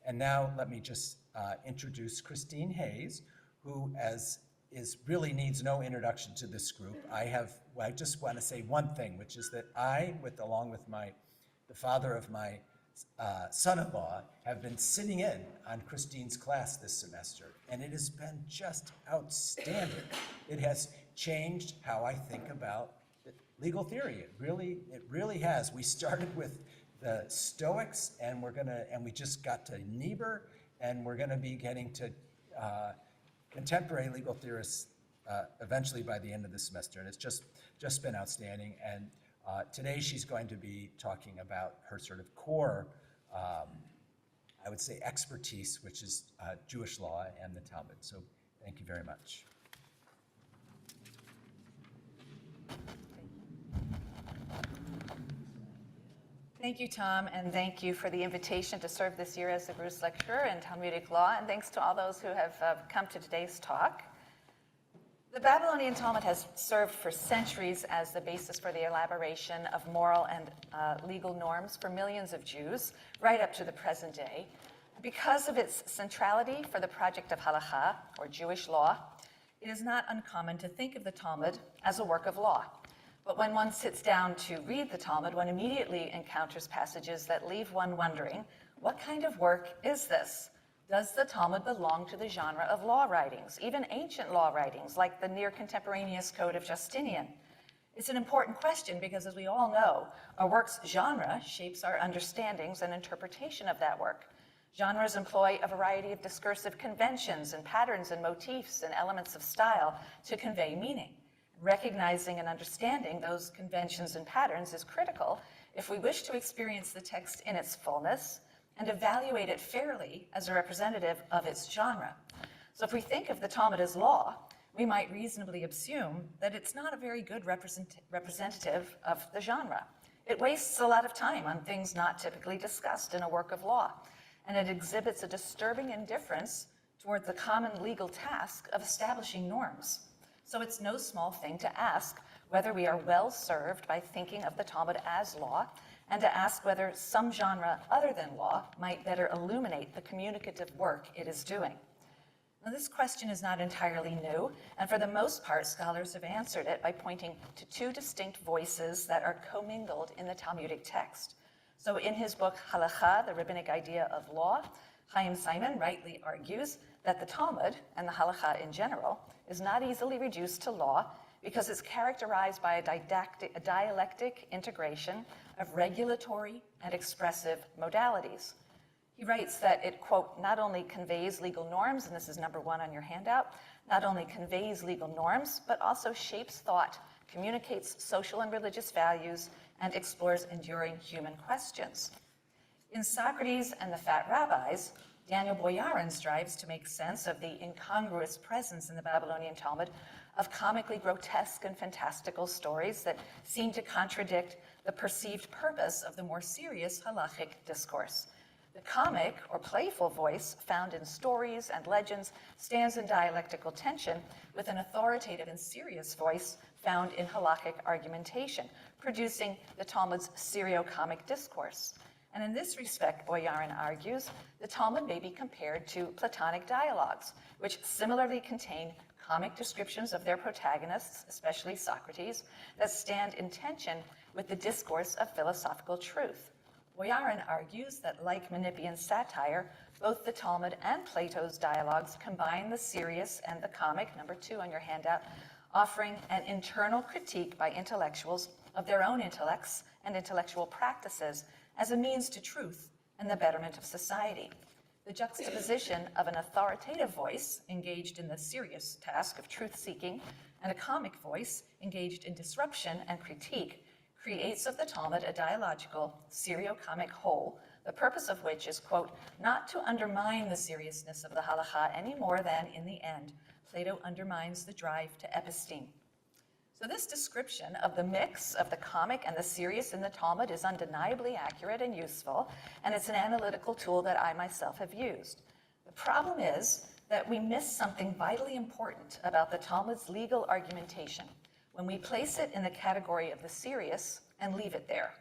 And now let me just introduce Christine Hayes, who really needs no introduction to this group. I just want to say one thing, which is that along with the father of my son-in-law, have been sitting in on Christine's class this semester, and it has been just outstanding. It has changed how I think about legal theory. It really has. We started with the Stoics, and we just got to Niebuhr, and we're going to be getting to contemporary legal theorists eventually by the end of the semester, and it's just been outstanding. And today she's going to be talking about her sort of core, I would say, expertise, which is Jewish law and the Talmud. So thank you very much. Thank you, Tom, and thank you for the invitation to serve this year as a Gruss lecturer in Talmudic law, and thanks to all those who have come to today's talk. The Babylonian Talmud has served for centuries as the basis for the elaboration of moral and legal norms for millions of Jews, right up to the present day. Because of its centrality for the project of halakha, or Jewish law, it is not uncommon to think of the Talmud as a work of law. But when one sits down to read the Talmud, one immediately encounters passages that leave one wondering, what kind of work is this? Does the Talmud belong to the genre of law writings, even ancient law writings like the near contemporaneous Code of Justinian? It's an important question because, as we all know, a work's genre shapes our understandings and interpretation of that work. Genres employ a variety of discursive conventions and patterns and motifs and elements of style to convey meaning. Recognizing and understanding those conventions and patterns is critical if we wish to experience the text in its fullness and evaluate it fairly as a representative of its genre. So if we think of the Talmud as law, we might reasonably assume that it's not a very good representative of the genre. It wastes a lot of time on things not typically discussed in a work of law, and it exhibits a disturbing indifference toward the common legal task of establishing norms. So it's no small thing to ask whether we are well served by thinking of the Talmud as law, and to ask whether some genre other than law might better illuminate the communicative work it is doing. Now, this question is not entirely new, and for the most part, scholars have answered it by pointing to two distinct voices that are commingled in the Talmudic text. So in his book, Halakha, the Rabbinic Idea of Law, Chaim Simon rightly argues that the Talmud, and the Halakha in general, is not easily reduced to law because it's characterized by a dialectic integration of regulatory and expressive modalities. He writes that it, quote, not only conveys legal norms, and this is number 1 on your handout, not only conveys legal norms, but also shapes thought, communicates social and religious values, and explores enduring human questions. In Socrates and the Fat Rabbis, Daniel Boyarin strives to make sense of the incongruous presence in the Babylonian Talmud of comically grotesque and fantastical stories that seem to contradict the perceived purpose of the more serious halachic discourse. The comic or playful voice found in stories and legends stands in dialectical tension with an authoritative and serious voice found in halachic argumentation, producing the Talmud's serio-comic discourse. And in this respect, Boyarin argues, the Talmud may be compared to Platonic dialogues, which similarly contain comic descriptions of their protagonists, especially Socrates, that stand in tension with the discourse of philosophical truth. Boyarin argues that, like Menippean satire, both the Talmud and Plato's dialogues combine the serious and the comic, number 2 on your handout, offering an internal critique by intellectuals of their own intellects and intellectual practices as a means to truth and the betterment of society. The juxtaposition of an authoritative voice engaged in the serious task of truth-seeking and a comic voice engaged in disruption and critique creates of the Talmud a dialogical, serio-comic whole, the purpose of which is, quote, not to undermine the seriousness of the halakha any more than, in the end, Plato undermines the drive to episteme. So this description of the mix of the comic and the serious in the Talmud is undeniably accurate and useful, and it's an analytical tool that I myself have used. The problem is that we miss something vitally important about the Talmud's legal argumentation when we place it in the category of the serious and leave it there.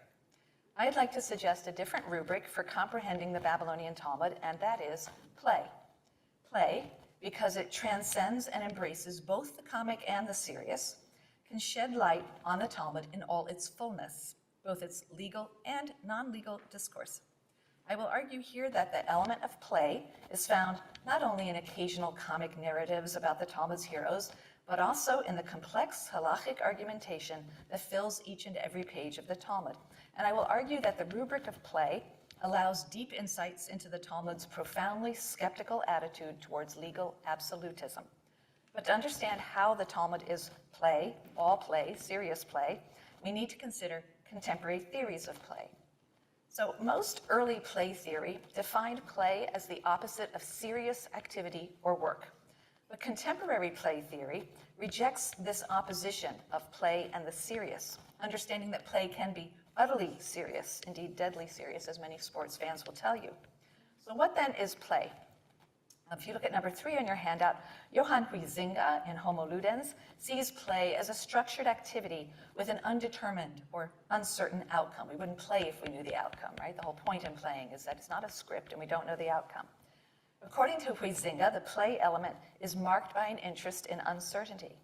I'd like to suggest a different rubric for comprehending the Babylonian Talmud, and that is play. Play, because it transcends and embraces both the comic and the serious, can shed light on the Talmud in all its fullness, both its legal and non-legal discourse. I will argue here that the element of play is found not only in occasional comic narratives about the Talmud's heroes, but also in the complex halachic argumentation that fills each and every page of the Talmud. And I will argue that the rubric of play allows deep insights into the Talmud's profoundly skeptical attitude towards legal absolutism. But to understand how the Talmud is play, all play, serious play, we need to consider contemporary theories of play. So most early play theory defined play as the opposite of serious activity or work. But contemporary play theory rejects this opposition of play and the serious, understanding that play can be utterly serious, indeed deadly serious, as many sports fans will tell you. So what then is play? If you look at number 3 on your handout, Johann Huizinga in Homo Ludens sees play as a structured activity with an undetermined or uncertain outcome. We wouldn't play if we knew the outcome, right? The whole point in playing is that it's not a script and we don't know the outcome. According to Huizinga, the play element is marked by an interest in uncertainty.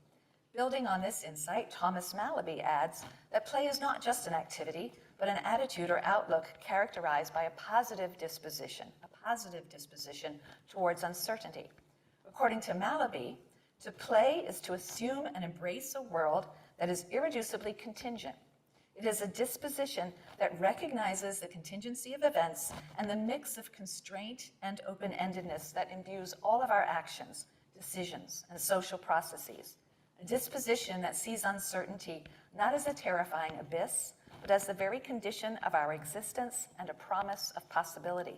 Building on this insight, Thomas Malaby adds that play is not just an activity, but an attitude or outlook characterized by a positive disposition towards uncertainty. According to Malaby, to play is to assume and embrace a world that is irreducibly contingent. It is a disposition that recognizes the contingency of events and the mix of constraint and open-endedness that imbues all of our actions, decisions, and social processes. A disposition that sees uncertainty not as a terrifying abyss, but as the very condition of our existence and a promise of possibility.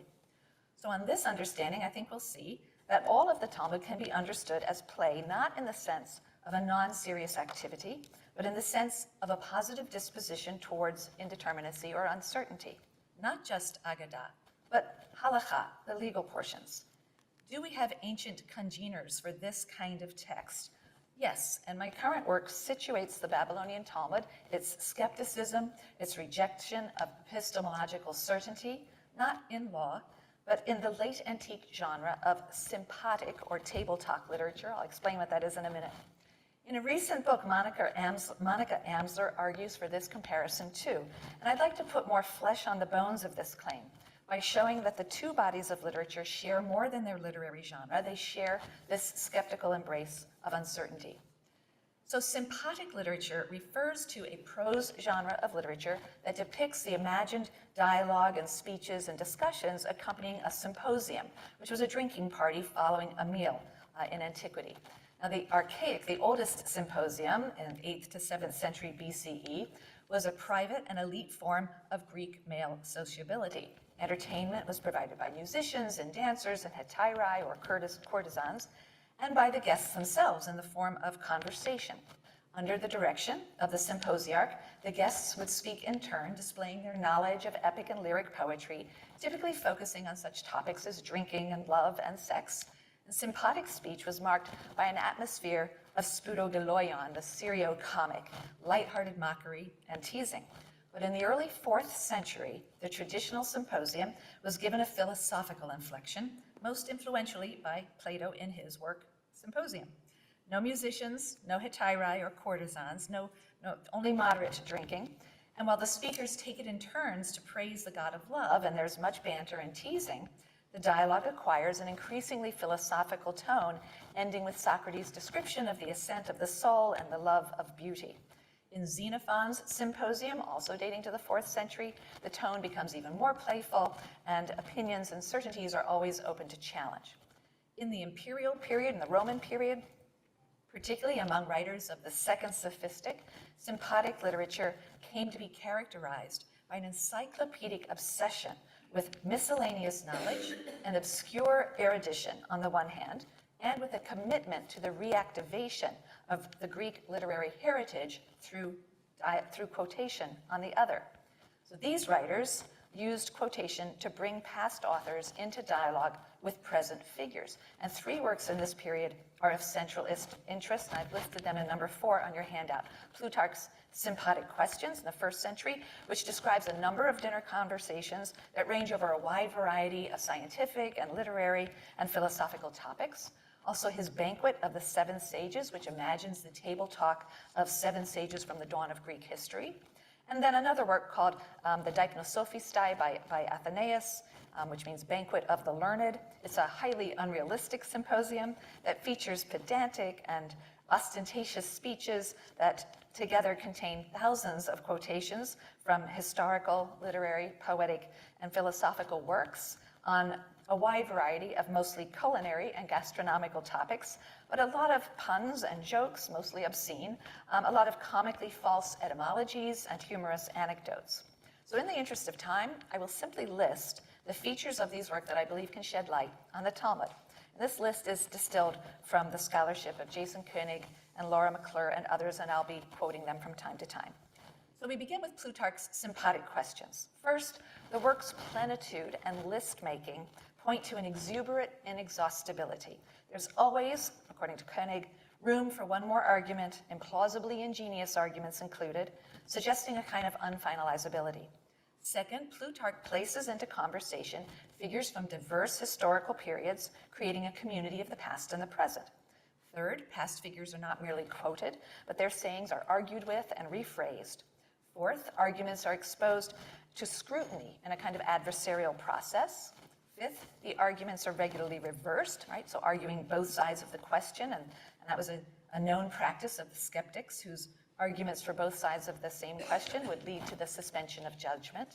So on this understanding, I think we'll see that all of the Talmud can be understood as play, not in the sense of a non-serious activity, but in the sense of a positive disposition towards indeterminacy or uncertainty. Not just agadah, but halakha, the legal portions. Do we have ancient congeners for this kind of text? Yes, and my current work situates the Babylonian Talmud, its skepticism, its rejection of epistemological certainty, not in law, but in the late antique genre of Sympotic or table talk literature. I'll explain what that is in a minute. In a recent book, Monica Amsler argues for this comparison too, and I'd like to put more flesh on the bones of this claim by showing that the two bodies of literature share more than their literary genre. They share this skeptical embrace of uncertainty. So Sympotic literature refers to a prose genre of literature that depicts the imagined dialogue and speeches and discussions accompanying a symposium, which was a drinking party following a meal in antiquity. Now, the oldest symposium in 8th to 7th century BCE was a private and elite form of Greek male sociability. Entertainment was provided by musicians and dancers and hetairai or courtesans, and by the guests themselves in the form of conversation. Under the direction of the symposiarch, the guests would speak in turn, displaying their knowledge of epic and lyric poetry, typically focusing on such topics as drinking and love and sex. And Sympotic speech was marked by an atmosphere of spudogaloion, the serio-comic, lighthearted mockery and teasing. But in the early 4th century, the traditional symposium was given a philosophical inflection, most influentially by Plato in his work, Symposium. No musicians, no hetairai or courtesans, only moderate drinking. And while the speakers take it in turns to praise the god of love, and there's much banter and teasing, the dialogue acquires an increasingly philosophical tone, ending with Socrates' description of the ascent of the soul and the love of beauty. In Xenophon's Symposium, also dating to the 4th century, the tone becomes even more playful, and opinions and certainties are always open to challenge. In the imperial period, in the Roman period, particularly among writers of the second sophistic, Sympotic literature came to be characterized by an encyclopedic obsession with miscellaneous knowledge and obscure erudition on the one hand, and with a commitment to the reactivation of the Greek literary heritage through quotation on the other. So these writers used quotation to bring past authors into dialogue with present figures. And 3 works in this period are of central interest, and I've listed them in number 4 on your handout. Plutarch's Sympotic Questions in the 1st century, which describes a number of dinner conversations that range over a wide variety of scientific and literary and philosophical topics. Also his Banquet of the 7 Sages, which imagines the table talk of 7 sages from the dawn of Greek history. And then another work called the Deipnosophistai by Athenaeus, which means Banquet of the Learned. It's a highly unrealistic symposium that features pedantic and ostentatious speeches that together contain thousands of quotations from historical, literary, poetic, and philosophical works on a wide variety of mostly culinary and gastronomical topics, but a lot of puns and jokes, mostly obscene, a lot of comically false etymologies and humorous anecdotes. So in the interest of time, I will simply list the features of these works that I believe can shed light on the Talmud. And this list is distilled from the scholarship of Jason Koenig and Laura McClure and others, and I'll be quoting them from time to time. So we begin with Plutarch's Sympotic Questions. First, the work's plenitude and list-making point to an exuberant inexhaustibility. There's always, according to Koenig, room for one more argument, implausibly ingenious arguments included, suggesting a kind of unfinalizability. Second, Plutarch places into conversation figures from diverse historical periods, creating a community of the past and the present. Third, past figures are not merely quoted, but their sayings are argued with and rephrased. Fourth, arguments are exposed to scrutiny in a kind of adversarial process. Fifth, the arguments are regularly reversed, right? So arguing both sides of the question, and that was a known practice of the skeptics whose arguments for both sides of the same question would lead to the suspension of judgment.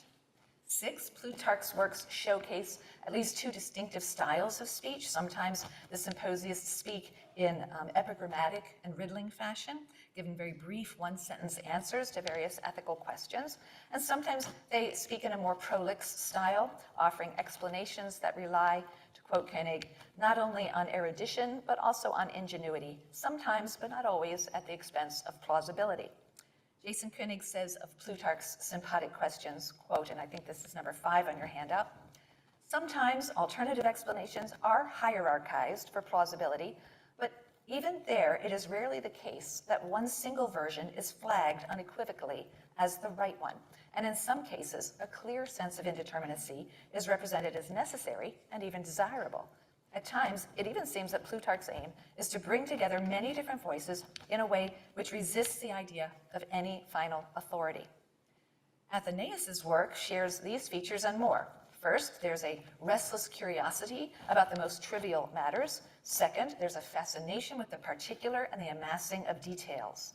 Six, Plutarch's works showcase at least 2 distinctive styles of speech. Sometimes the symposiists speak in epigrammatic and riddling fashion, giving very brief one-sentence answers to various ethical questions. And sometimes they speak in a more prolix style, offering explanations that rely, to quote Koenig, not only on erudition, but also on ingenuity, sometimes, but not always, at the expense of plausibility. Jason Koenig says of Plutarch's Sympotic Questions, quote, and I think this is number 5 on your handout, sometimes alternative explanations are hierarchized for plausibility, but even there, it is rarely the case that one single version is flagged unequivocally as the right one. And in some cases, a clear sense of indeterminacy is represented as necessary and even desirable. At times, it even seems that Plutarch's aim is to bring together many different voices in a way which resists the idea of any final authority. Athenaeus' work shares these features and more. First, there's a restless curiosity about the most trivial matters. Second, there's a fascination with the particular and the amassing of details.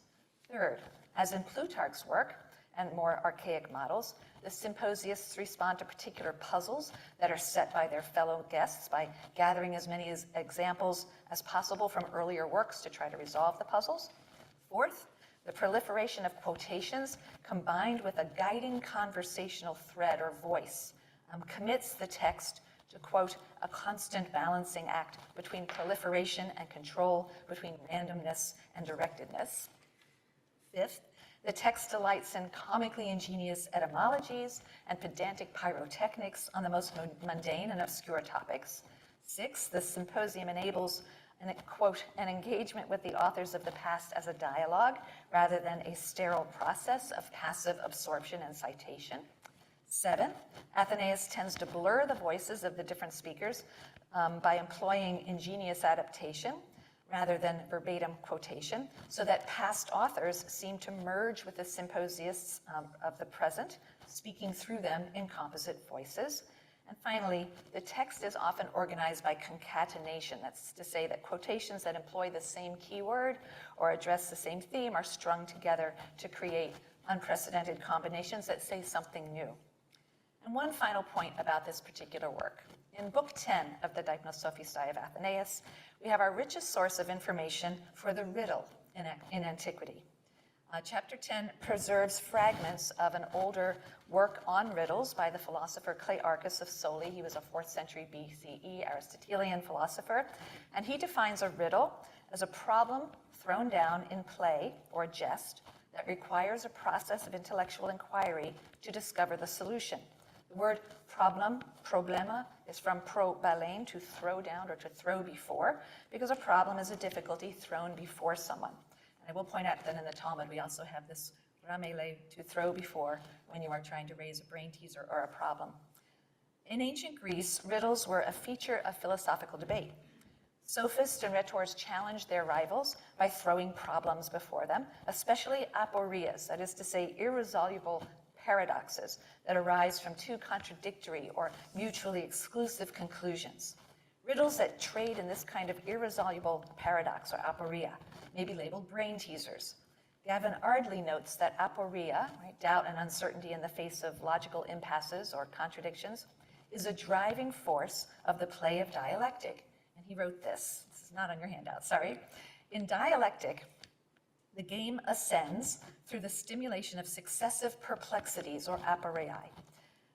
Third, as in Plutarch's work and more archaic models, the symposiists respond to particular puzzles that are set by their fellow guests by gathering as many examples as possible from earlier works to try to resolve the puzzles. Fourth, the proliferation of quotations combined with a guiding conversational thread or voice commits the text to, quote, a constant balancing act between proliferation and control, between randomness and directedness. Fifth, the text delights in comically ingenious etymologies and pedantic pyrotechnics on the most mundane and obscure topics. Sixth, the symposium enables an engagement with the authors of the past as a dialogue rather than a sterile process of passive absorption and citation. Seventh, Athenaeus tends to blur the voices of the different speakers by employing ingenious adaptation rather than verbatim quotation, so that past authors seem to merge with the symposiists of the present, speaking through them in composite voices. And finally, the text is often organized by concatenation. That's to say that quotations that employ the same keyword or address the same theme are strung together to create unprecedented combinations that say something new. And one final point about this particular work. In Book 10 of the Deipnosophistai of Athenaeus, we have our richest source of information for the riddle in antiquity. Chapter 10 preserves fragments of an older work on riddles by the philosopher Clearchus of Soli. He was a 4th century BCE Aristotelian philosopher, and he defines a riddle as a problem thrown down in play or jest that requires a process of intellectual inquiry to discover the solution. The word problema, is from probalein, to throw down or to throw before, because a problem is a difficulty thrown before someone. And I will point out that in the Talmud, we also have this ramele, to throw before, when you are trying to raise a brain teaser or a problem. In ancient Greece, riddles were a feature of philosophical debate. Sophists and rhetors challenged their rivals by throwing problems before them, especially aporias, that is to say, irresolvable paradoxes that arise from two contradictory or mutually exclusive conclusions. Riddles that trade in this kind of irresolvable paradox, or aporia, may be labeled brain teasers. Gavin Ardley notes that aporia, right, doubt and uncertainty in the face of logical impasses or contradictions, is a driving force of the play of dialectic. And he wrote this. This is not on your handout, sorry. In dialectic, the game ascends through the stimulation of successive perplexities, or aporiae.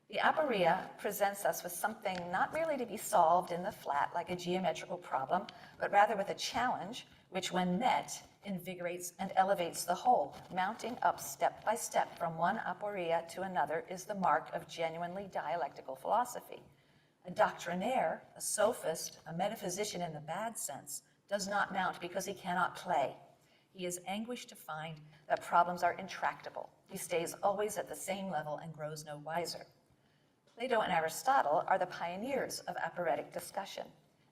The aporia presents us with something not merely to be solved in the flat like a geometrical problem, but rather with a challenge which, when met, invigorates and elevates the whole. Mounting up step by step from one aporia to another is the mark of genuinely dialectical philosophy. A doctrinaire, a sophist, a metaphysician in the bad sense, does not mount because he cannot play. He is anguished to find that problems are intractable. He stays always at the same level and grows no wiser. Plato and Aristotle are the pioneers of aporetic discussion.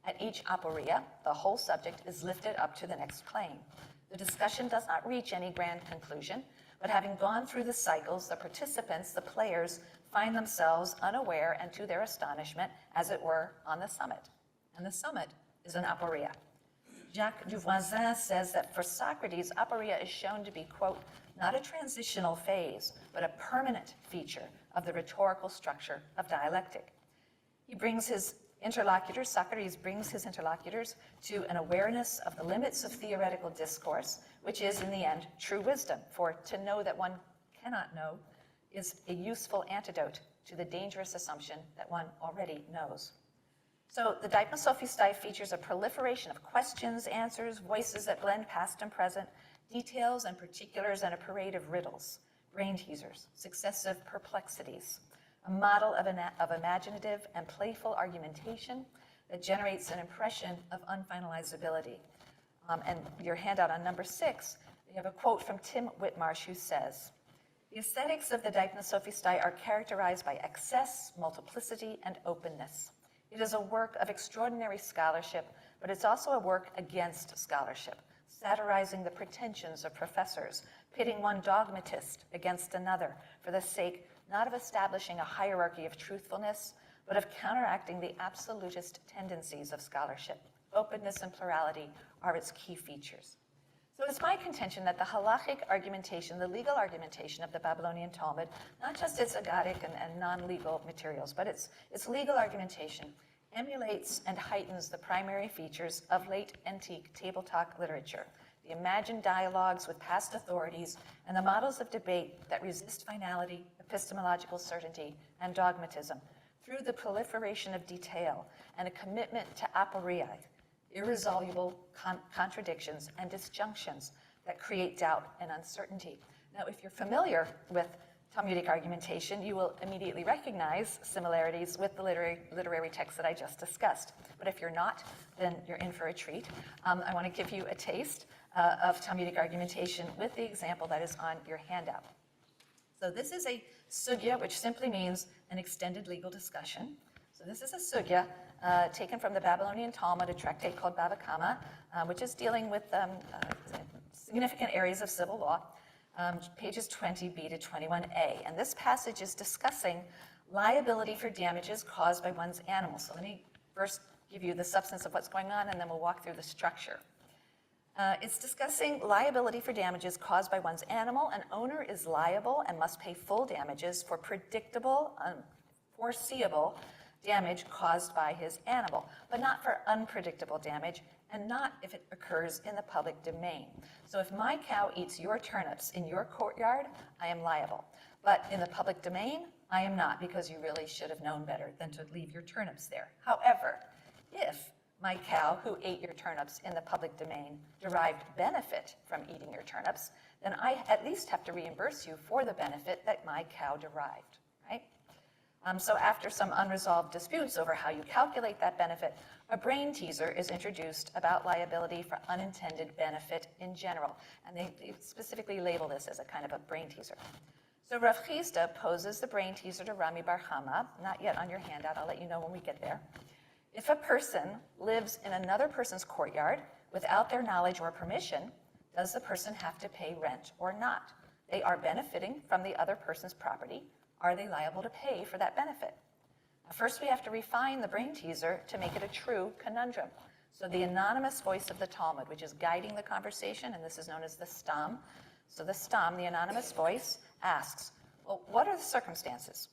At each aporia, the whole subject is lifted up to the next plane. The discussion does not reach any grand conclusion, but having gone through the cycles, the participants, the players, find themselves unaware and, to their astonishment, as it were, on the summit. And the summit is an aporia. Jacques Duvoisin says that for Socrates, aporia is shown to be, quote, not a transitional phase, but a permanent feature of the rhetorical structure of dialectic. He brings his interlocutors, Socrates brings his interlocutors to an awareness of the limits of theoretical discourse, which is, in the end, true wisdom. For to know that one cannot know is a useful antidote to the dangerous assumption that one already knows. So the Deipnosophistai features a proliferation of questions, answers, voices that blend past and present, details and particulars, and a parade of riddles, brain teasers, successive perplexities, a model of imaginative and playful argumentation that generates an impression of unfinalizability. And your handout on number 6, we have a quote from Tim Whitmarsh, who says, "The aesthetics of the Deipnosophistai are characterized by excess, multiplicity, and openness. It is a work of extraordinary scholarship, but it's also a work against scholarship, satirizing the pretensions of professors, pitting one dogmatist against another for the sake not of establishing a hierarchy of truthfulness, but of counteracting the absolutist tendencies of scholarship. Openness and plurality are its key features." So it's my contention that the halachic argumentation, the legal argumentation of the Babylonian Talmud, not just its agadic and non-legal materials, but its legal argumentation, emulates and heightens the primary features of late antique table talk literature, the imagined dialogues with past authorities, and the models of debate that resist finality, epistemological certainty, and dogmatism, through the proliferation of detail and a commitment to aporiae, irresolvable contradictions and disjunctions that create doubt and uncertainty. Now, if you're familiar with Talmudic argumentation, you will immediately recognize similarities with the literary text that I just discussed. But if you're not, then you're in for a treat. I want to give you a taste of Talmudic argumentation with the example that is on your handout. So this is a sugya, which simply means an extended legal discussion. So this is a sugya taken from the Babylonian Talmud, a tractate called Bava Kama, which is dealing with significant areas of civil law, pages 20b to 21a. And this passage is discussing liability for damages caused by one's animal. So let me first give you the substance of what's going on, and then we'll walk through the structure. It's discussing liability for damages caused by one's animal. An owner is liable and must pay full damages for predictable, foreseeable damage caused by his animal, but not for unpredictable damage, and not if it occurs in the public domain. So if my cow eats your turnips in your courtyard, I am liable. But in the public domain, I am not, because you really should have known better than to leave your turnips there. However, if my cow who ate your turnips in the public domain derived benefit from eating your turnips, then I at least have to reimburse you for the benefit that my cow derived, right? So after some unresolved disputes over how you calculate that benefit, a brain teaser is introduced about liability for unintended benefit in general. And they specifically label this as a kind of a brain teaser. So Rav Chisda poses the brain teaser to Rami Bar Chama, not yet on your handout, I'll let you know when we get there. If a person lives in another person's courtyard without their knowledge or permission, does the person have to pay rent or not? They are benefiting from the other person's property. Are they liable to pay for that benefit? Now, first, we have to refine the brain teaser to make it a true conundrum. So the anonymous voice of the Talmud, which is guiding the conversation, and this is known as the stam. So the stam, the anonymous voice, asks, well, what are the circumstances?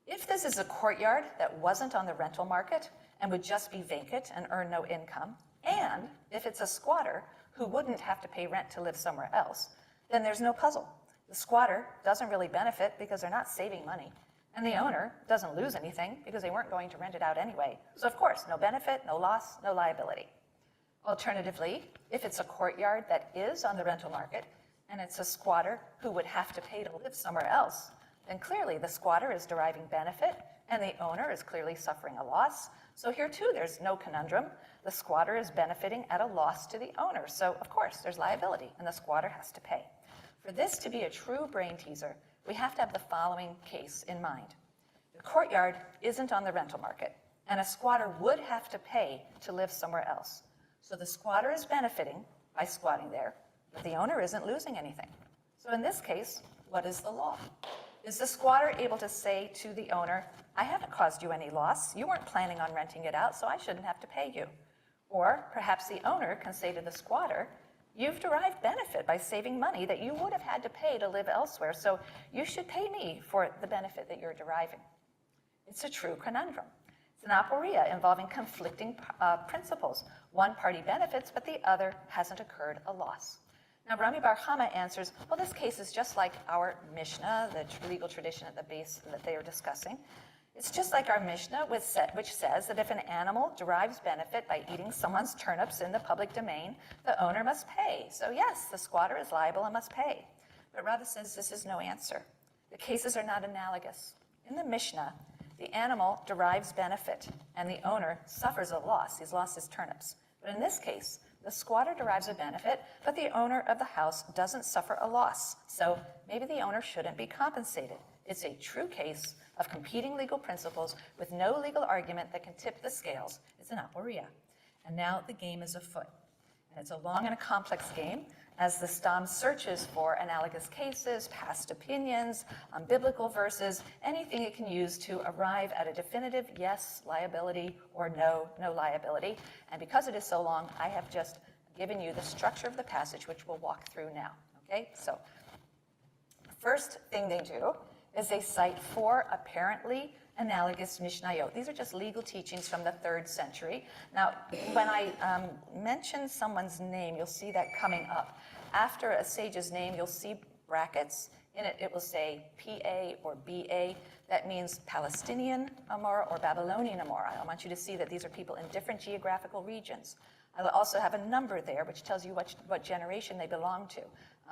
If this is a courtyard that wasn't on the rental market and would just be vacant and earn no income, and if it's a squatter who wouldn't have to pay rent to live somewhere else, then there's no puzzle. The squatter doesn't really benefit because they're not saving money, and the owner doesn't lose anything because they weren't going to rent it out anyway. So of course, no benefit, no loss, no liability. Alternatively, if it's a courtyard that is on the rental market and it's a squatter who would have to pay to live somewhere else, then clearly the squatter is deriving benefit and the owner is clearly suffering a loss. So here too, there's no conundrum. The squatter is benefiting at a loss to the owner. So of course, there's liability and the squatter has to pay. For this to be a true brain teaser, we have to have the following case in mind. The courtyard isn't on the rental market, and a squatter would have to pay to live somewhere else. So the squatter is benefiting by squatting there, but the owner isn't losing anything. So in this case, what is the law? Is the squatter able to say to the owner, I haven't caused you any loss, you weren't planning on renting it out, so I shouldn't have to pay you? Or perhaps the owner can say to the squatter, you've derived benefit by saving money that you would have had to pay to live elsewhere, so you should pay me for the benefit that you're deriving. It's a true conundrum. It's an aporia involving conflicting principles. One party benefits, but the other hasn't occurred a loss. Now, Rami Bar Chama answers, well, this case is just like our Mishnah, the legal tradition at the base that they are discussing. It's just like our Mishnah, which says that if an animal derives benefit by eating someone's turnips in the public domain, the owner must pay. So yes, the squatter is liable and must pay. But Rava says this is no answer. The cases are not analogous. In the Mishnah, the animal derives benefit and the owner suffers a loss. He's lost his turnips. But in this case, the squatter derives a benefit, but the owner of the house doesn't suffer a loss. So maybe the owner shouldn't be compensated. It's a true case of competing legal principles with no legal argument that can tip the scales. It's an aporia. And now the game is afoot. And it's a long and a complex game as the stam searches for analogous cases, past opinions, biblical verses, anything it can use to arrive at a definitive yes, liability, or no, no liability. And because it is so long, I have just given you the structure of the passage, which we'll walk through now. Okay, so first thing they do is they cite 4 apparently analogous Mishnayot. These are just legal teachings from the 3rd century. Now, when I mention someone's name, you'll see that coming up. After a sage's name, you'll see brackets. In it, it will say PA or BA. That means Palestinian Amora or Babylonian Amora. I want you to see that these are people in different geographical regions. I will also have a number there, which tells you what generation they belong to.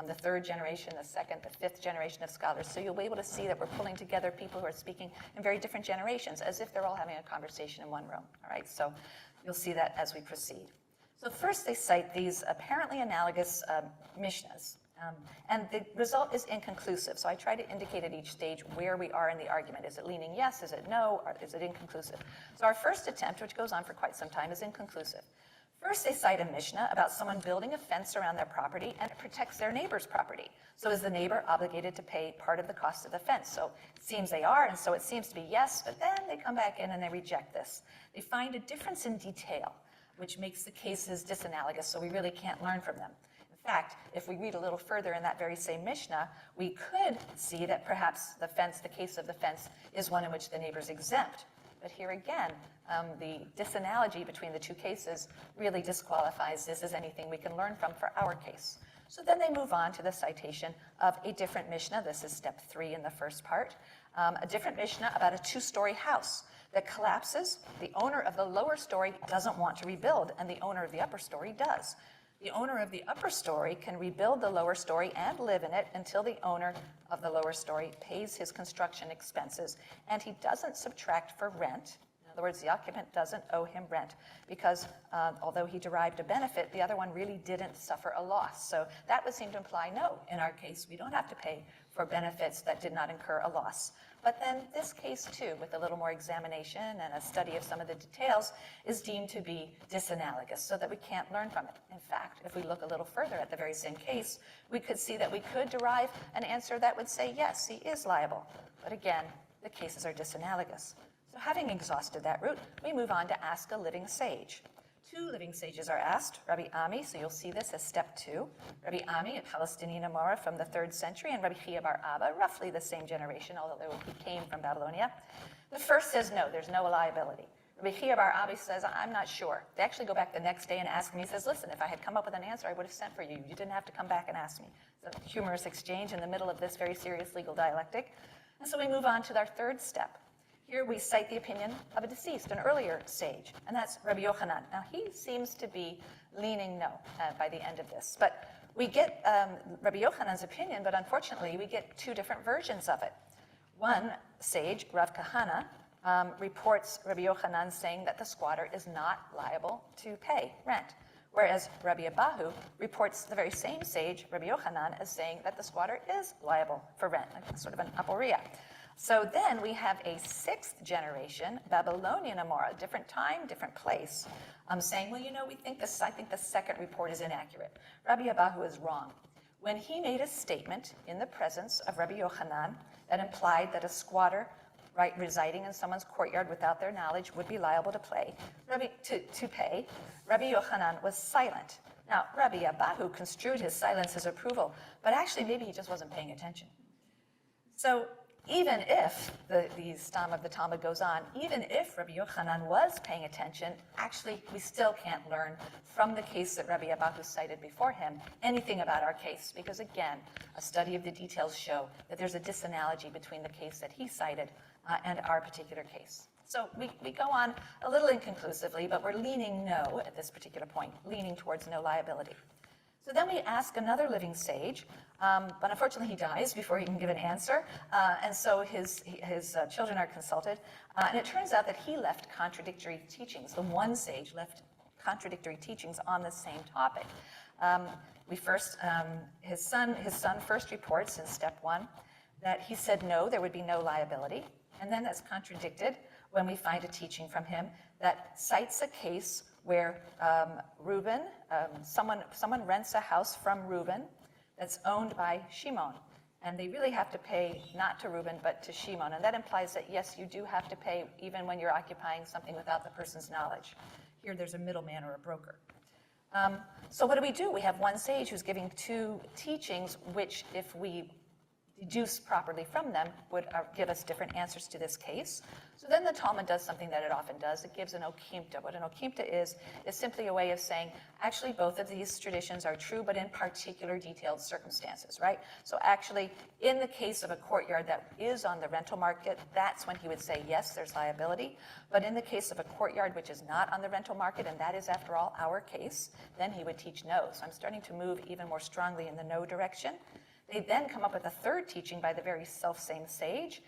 The 3rd generation, the 2nd, the 5th generation of scholars. So you'll be able to see that we're pulling together people who are speaking in very different generations, as if they're all having a conversation in one room. All right, so you'll see that as we proceed. So first they cite these apparently analogous Mishnahs, and the result is inconclusive. So I try to indicate at each stage where we are in the argument. Is it leaning yes, is it no, or is it inconclusive? So our first attempt, which goes on for quite some time, is inconclusive. First, they cite a Mishnah about someone building a fence around their property and it protects their neighbor's property. So is the neighbor obligated to pay part of the cost of the fence? So it seems they are, and so it seems to be yes, but then they come back in and they reject this. They find a difference in detail, which makes the cases disanalogous, so we really can't learn from them. In fact, if we read a little further in that very same Mishnah, we could see that perhaps the case of the fence, is one in which the neighbor's exempt. But here again, the disanalogy between the 2 cases really disqualifies this as anything we can learn from for our case. So then they move on to the citation of a different Mishnah. This is step 3 in the first part. A different Mishnah about a 2-story house that collapses. The owner of the lower story doesn't want to rebuild, and the owner of the upper story does. The owner of the upper story can rebuild the lower story and live in it until the owner of the lower story pays his construction expenses, and he doesn't subtract for rent. In other words, the occupant doesn't owe him rent because although he derived a benefit, the other one really didn't suffer a loss. So that would seem to imply, no, in our case, we don't have to pay for benefits that did not incur a loss. But then this case too, with a little more examination and a study of some of the details, is deemed to be disanalogous, so that we can't learn from it. In fact, if we look a little further at the very same case, we could see that we could derive an answer that would say, yes, he is liable. But again, the cases are disanalogous. So having exhausted that route, we move on to ask a living sage. 2 living sages are asked, Rabbi Ami, so you'll see this as step 2. Rabbi Ami, a Palestinian Amora from the 3rd century, and Rabbi Chia bar Abba, roughly the same generation, although he came from Babylonia. The first says no, there's no liability. Rabbi Chia bar Abba says, I'm not sure. They actually go back the next day and ask him. He says, listen, if I had come up with an answer, I would have sent for you. You didn't have to come back and ask me. It's a humorous exchange in the middle of this very serious legal dialectic. And so we move on to our 3rd step. Here we cite the opinion of a deceased, an earlier sage, and that's Rabbi Yochanan. Now he seems to be leaning no by the end of this, but we get Rabbi Yochanan's opinion, but unfortunately we get 2 different versions of it. One sage, Rav Kahana, reports Rabbi Yochanan saying that the squatter is not liable to pay rent, whereas Rabbi Abahu reports the very same sage, Rabbi Yochanan, as saying that the squatter is liable for rent, like sort of an aporia. So then we have a 6th generation Babylonian Amora, different time, different place, saying, well, you know, I think the 2nd report is inaccurate. Rabbi Abahu is wrong. When he made a statement in the presence of Rabbi Yochanan that implied that a squatter residing in someone's courtyard without their knowledge would be liable to pay, Rabbi Yochanan was silent. Now, Rabbi Abahu construed his silence as approval, but actually maybe he just wasn't paying attention. So even if the stam of the Talmud goes on, even if Rabbi Yochanan was paying attention, actually we still can't learn from the case that Rabbi Abahu cited before him anything about our case, because again, a study of the details show that there's a disanalogy between the case that he cited and our particular case. So we go on a little inconclusively, but we're leaning no at this particular point, leaning towards no liability. So then we ask another living sage, but unfortunately he dies before he can give an answer, and so his children are consulted, and it turns out that he left contradictory teachings. The one sage left contradictory teachings on the same topic. His son first reports in step 1 that he said no, there would be no liability, and then that's contradicted when we find a teaching from him that cites a case where Reuben, someone rents a house from Reuben that's owned by Shimon, and they really have to pay not to Reuben but to Shimon, and that implies that yes, you do have to pay even when you're occupying something without the person's knowledge. Here there's a middleman or a broker. So what do? We have one sage who's giving 2 teachings which, if we deduce properly from them, would give us different answers to this case. So then the Talmud does something that it often does. It gives an okimta. What an okimta is simply a way of saying, actually, both of these traditions are true, but in particular detailed circumstances, right? So actually, in the case of a courtyard that is on the rental market, that's when he would say, yes, there's liability. But in the case of a courtyard which is not on the rental market, and that is, after all, our case, then he would teach no. So I'm starting to move even more strongly in the no direction. They then come up with a 3rd teaching by the very self-same sage,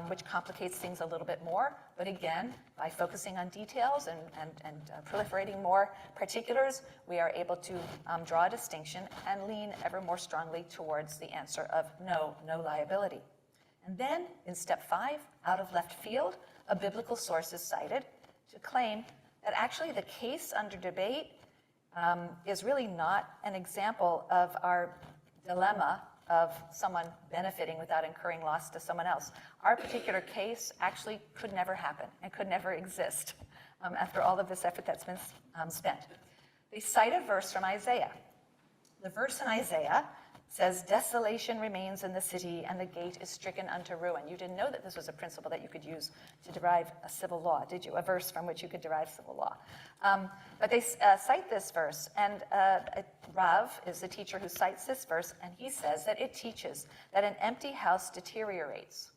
which complicates things a little bit more. But again, by focusing on details and proliferating more particulars, we are able to draw a distinction and lean ever more strongly towards the answer of no liability. And then, in step 5, out of left field, a biblical source is cited to claim that actually the case under debate is really not an example of our dilemma of someone benefiting without incurring loss to someone else. Our particular case actually could never happen and could never exist after all of this effort that's been spent. They cite a verse from Isaiah. The verse in Isaiah says, desolation remains in the city and the gate is stricken unto ruin. You didn't know that this was a principle that you could use to derive a civil law, did you? A verse from which you could derive civil law. But they cite this verse, and Rav is the teacher who cites this verse, and he says that it teaches that an empty house deteriorates.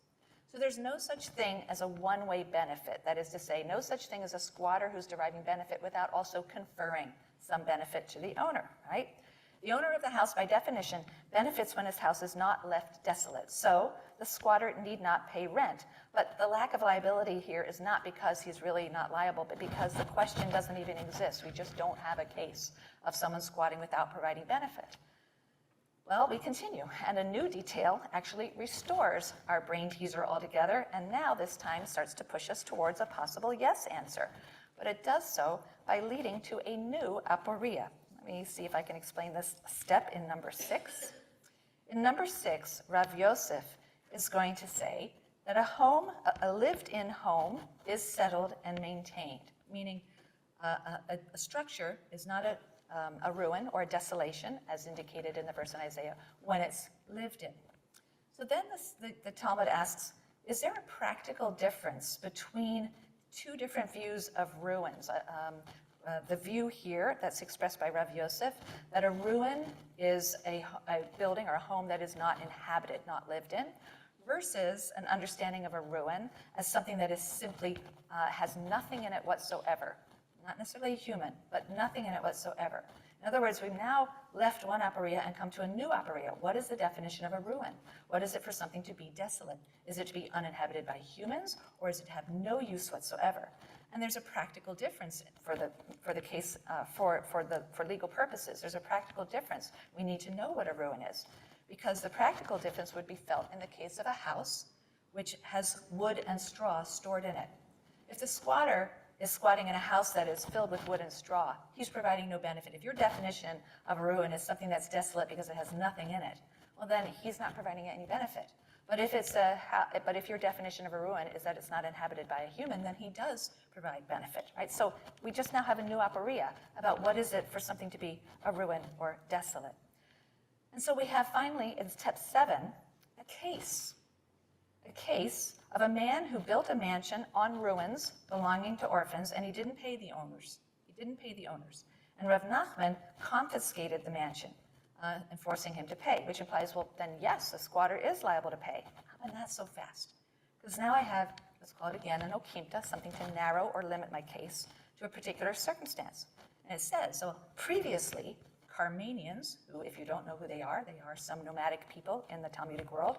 So there's no such thing as a one-way benefit. That is to say, no such thing as a squatter who's deriving benefit without also conferring some benefit to the owner, right? The owner of the house, by definition, benefits when his house is not left desolate. So the squatter need not pay rent. But the lack of liability here is not because he's really not liable, but because the question doesn't even exist. We just don't have a case of someone squatting without providing benefit. Well, we continue, and a new detail actually restores our brain teaser altogether, and now this time starts to push us towards a possible yes answer. But it does so by leading to a new aporia. Let me see if I can explain this step in number 6. In number 6, Rav Yosef is going to say that a lived-in home is settled and maintained, meaning a structure is not a ruin or a desolation, as indicated in the verse in Isaiah, when it's lived in. So then the Talmud asks, is there a practical difference between two different views of ruins? The view here that's expressed by Rav Yosef, that a ruin is a building or a home that is not inhabited, not lived in, versus an understanding of a ruin as something that is simply has nothing in it whatsoever. Not necessarily human, but nothing in it whatsoever. In other words, we've now left one aporia and come to a new aporia. What is the definition of a ruin? What is it for something to be desolate? Is it to be uninhabited by humans, or is it to have no use whatsoever? And there's a practical difference for the case for legal purposes. There's a practical difference. We need to know what a ruin is, because the practical difference would be felt in the case of a house which has wood and straw stored in it. If the squatter is squatting in a house that is filled with wood and straw, he's providing no benefit. If your definition of a ruin is something that's desolate because it has nothing in it, well then he's not providing any benefit. But if your definition of a ruin is that it's not inhabited by a human, then he does provide benefit, right? So we just now have a new aporia about what is it for something to be a ruin or desolate. And so we have finally, in step 7, a case of a man who built a mansion on ruins belonging to orphans, and he didn't pay the owners. And Rav Nachman confiscated the mansion, enforcing him to pay, which implies, well, then yes, the squatter is liable to pay. How come that's so fast? Because now I have, let's call it again, an okimta, something to narrow or limit my case to a particular circumstance. And it says, so previously, Carmanians, who, if you don't know who they are some nomadic people in the Talmudic world.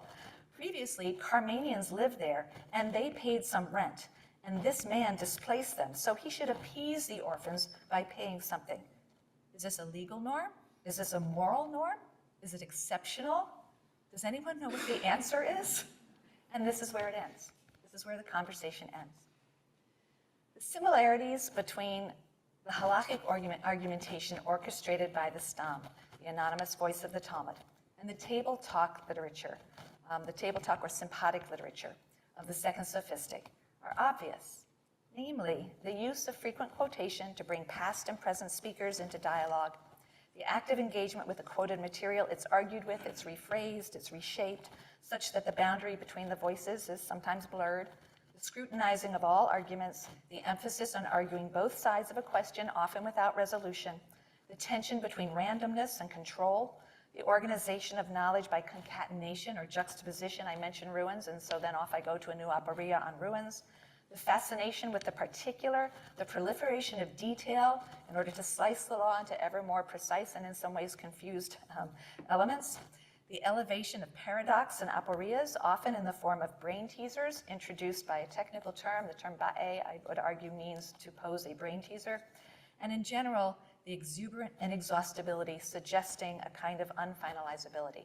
Previously, Carmanians lived there, and they paid some rent, and this man displaced them, so he should appease the orphans by paying something. Is this a legal norm? Is this a moral norm? Is it exceptional? Does anyone know what the answer is? And this is where it ends. This is where the conversation ends. The similarities between the halachic argumentation orchestrated by the Stam, the anonymous voice of the Talmud, and the table talk literature, the table talk or Sympotic literature of the second sophistic, are obvious. Namely, the use of frequent quotation to bring past and present speakers into dialogue, the active engagement with the quoted material, it's argued with, it's rephrased, it's reshaped, such that the boundary between the voices is sometimes blurred, the scrutinizing of all arguments, the emphasis on arguing both sides of a question, often without resolution, the tension between randomness and control, the organization of knowledge by concatenation or juxtaposition. I mentioned ruins, and so then off I go to a new aporia on ruins. The fascination with the particular, the proliferation of detail in order to slice the law into ever more precise and in some ways confused elements. The elevation of paradox and aporias, often in the form of brain teasers, introduced by a technical term. The term ba'e, I would argue, means to pose a brain teaser. And in general, the exuberant inexhaustibility suggesting a kind of unfinalizability.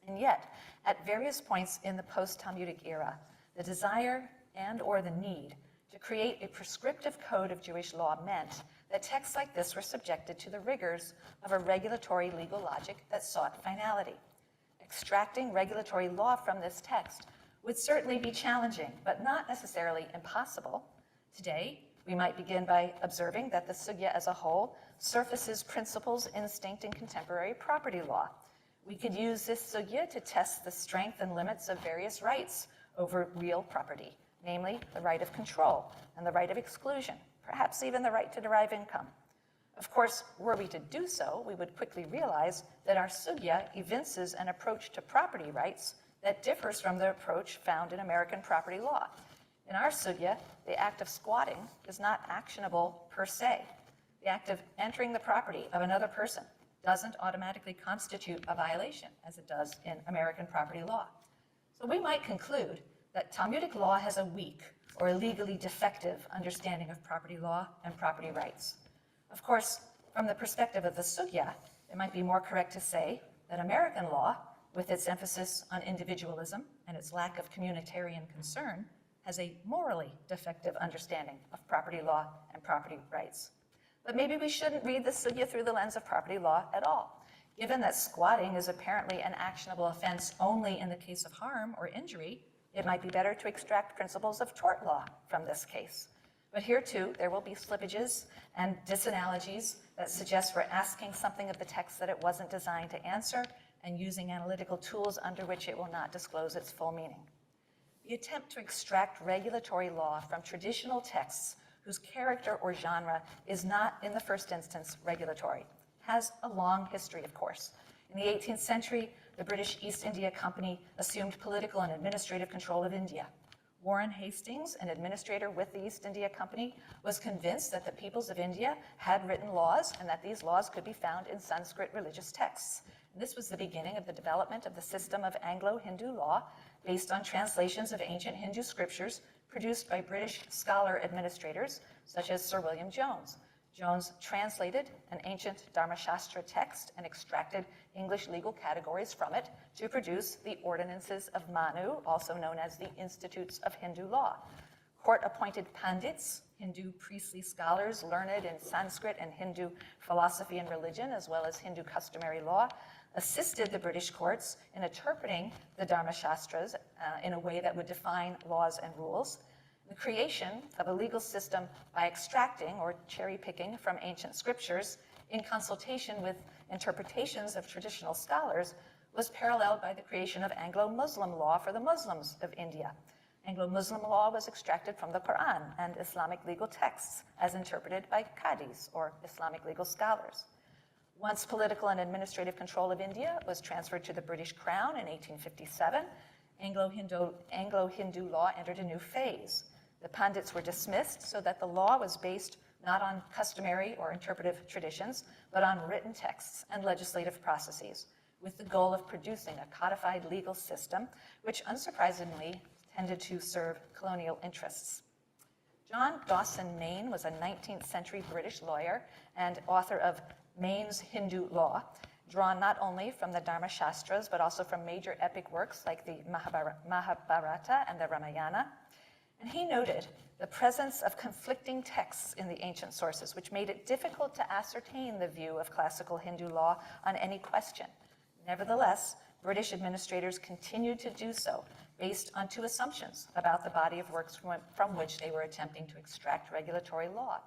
And yet, at various points in the post-Talmudic era, the desire and or the need to create a prescriptive code of Jewish law meant that texts like this were subjected to the rigors of a regulatory legal logic that sought finality. Extracting regulatory law from this text would certainly be challenging, but not necessarily impossible. Today, we might begin by observing that the sugya as a whole surfaces principles instinct in contemporary property law. We could use this sugya to test the strength and limits of various rights over real property, namely the right of control and the right of exclusion, perhaps even the right to derive income. Of course, were we to do so, we would quickly realize that our sugya evinces an approach to property rights that differs from the approach found in American property law. In our sugya, the act of squatting is not actionable per se. the act of entering the property of another person doesn't automatically constitute a violation, as it does in American property law. So we might conclude that Talmudic law has a weak or a legally defective understanding of property law and property rights. Of course, from the perspective of the sugya, it might be more correct to say that American law, with its emphasis on individualism and its lack of communitarian concern, has a morally defective understanding of property law and property rights. But maybe we shouldn't read the sugya through the lens of property law at all. Given that squatting is apparently an actionable offense only in the case of harm or injury, it might be better to extract principles of tort law from this case. But here too, there will be slippages and disanalogies that suggest we're asking something of the text that it wasn't designed to answer and using analytical tools under which it will not disclose its full meaning. The attempt to extract regulatory law from traditional texts whose character or genre is not, in the first instance, regulatory, has a long history, of course. In the 18th century, the British East India Company assumed political and administrative control of India. Warren Hastings, an administrator with the East India Company, was convinced that the peoples of India had written laws and that these laws could be found in Sanskrit religious texts. And this was the beginning of the development of the system of Anglo-Hindu law based on translations of ancient Hindu scriptures produced by British scholar administrators such as Sir William Jones. Jones translated an ancient Dharmashastra text and extracted English legal categories from it to produce the Ordinances of Manu, also known as the Institutes of Hindu Law. Court-appointed pandits, Hindu priestly scholars learned in Sanskrit and Hindu philosophy and religion, as well as Hindu customary law, assisted the British courts in interpreting the Dharmashastras in a way that would define laws and rules. The creation of a legal system by extracting or cherry-picking from ancient scriptures in consultation with interpretations of traditional scholars was paralleled by the creation of Anglo-Muslim law for the Muslims of India. Anglo-Muslim law was extracted from the Quran and Islamic legal texts as interpreted by qadis, or Islamic legal scholars. Once political and administrative control of India was transferred to the British Crown in 1857, Anglo-Hindu law entered a new phase. The pandits were dismissed so that the law was based not on customary or interpretive traditions, but on written texts and legislative processes, with the goal of producing a codified legal system, which unsurprisingly tended to serve colonial interests. John Dawson Main was a 19th century British lawyer and author of Main's Hindu Law, drawn not only from the Dharmashastras, but also from major epic works like the Mahabharata and the Ramayana. And he noted the presence of conflicting texts in the ancient sources, which made it difficult to ascertain the view of classical Hindu law on any question. Nevertheless, British administrators continued to do so based on two assumptions about the body of works from which they were attempting to extract regulatory law.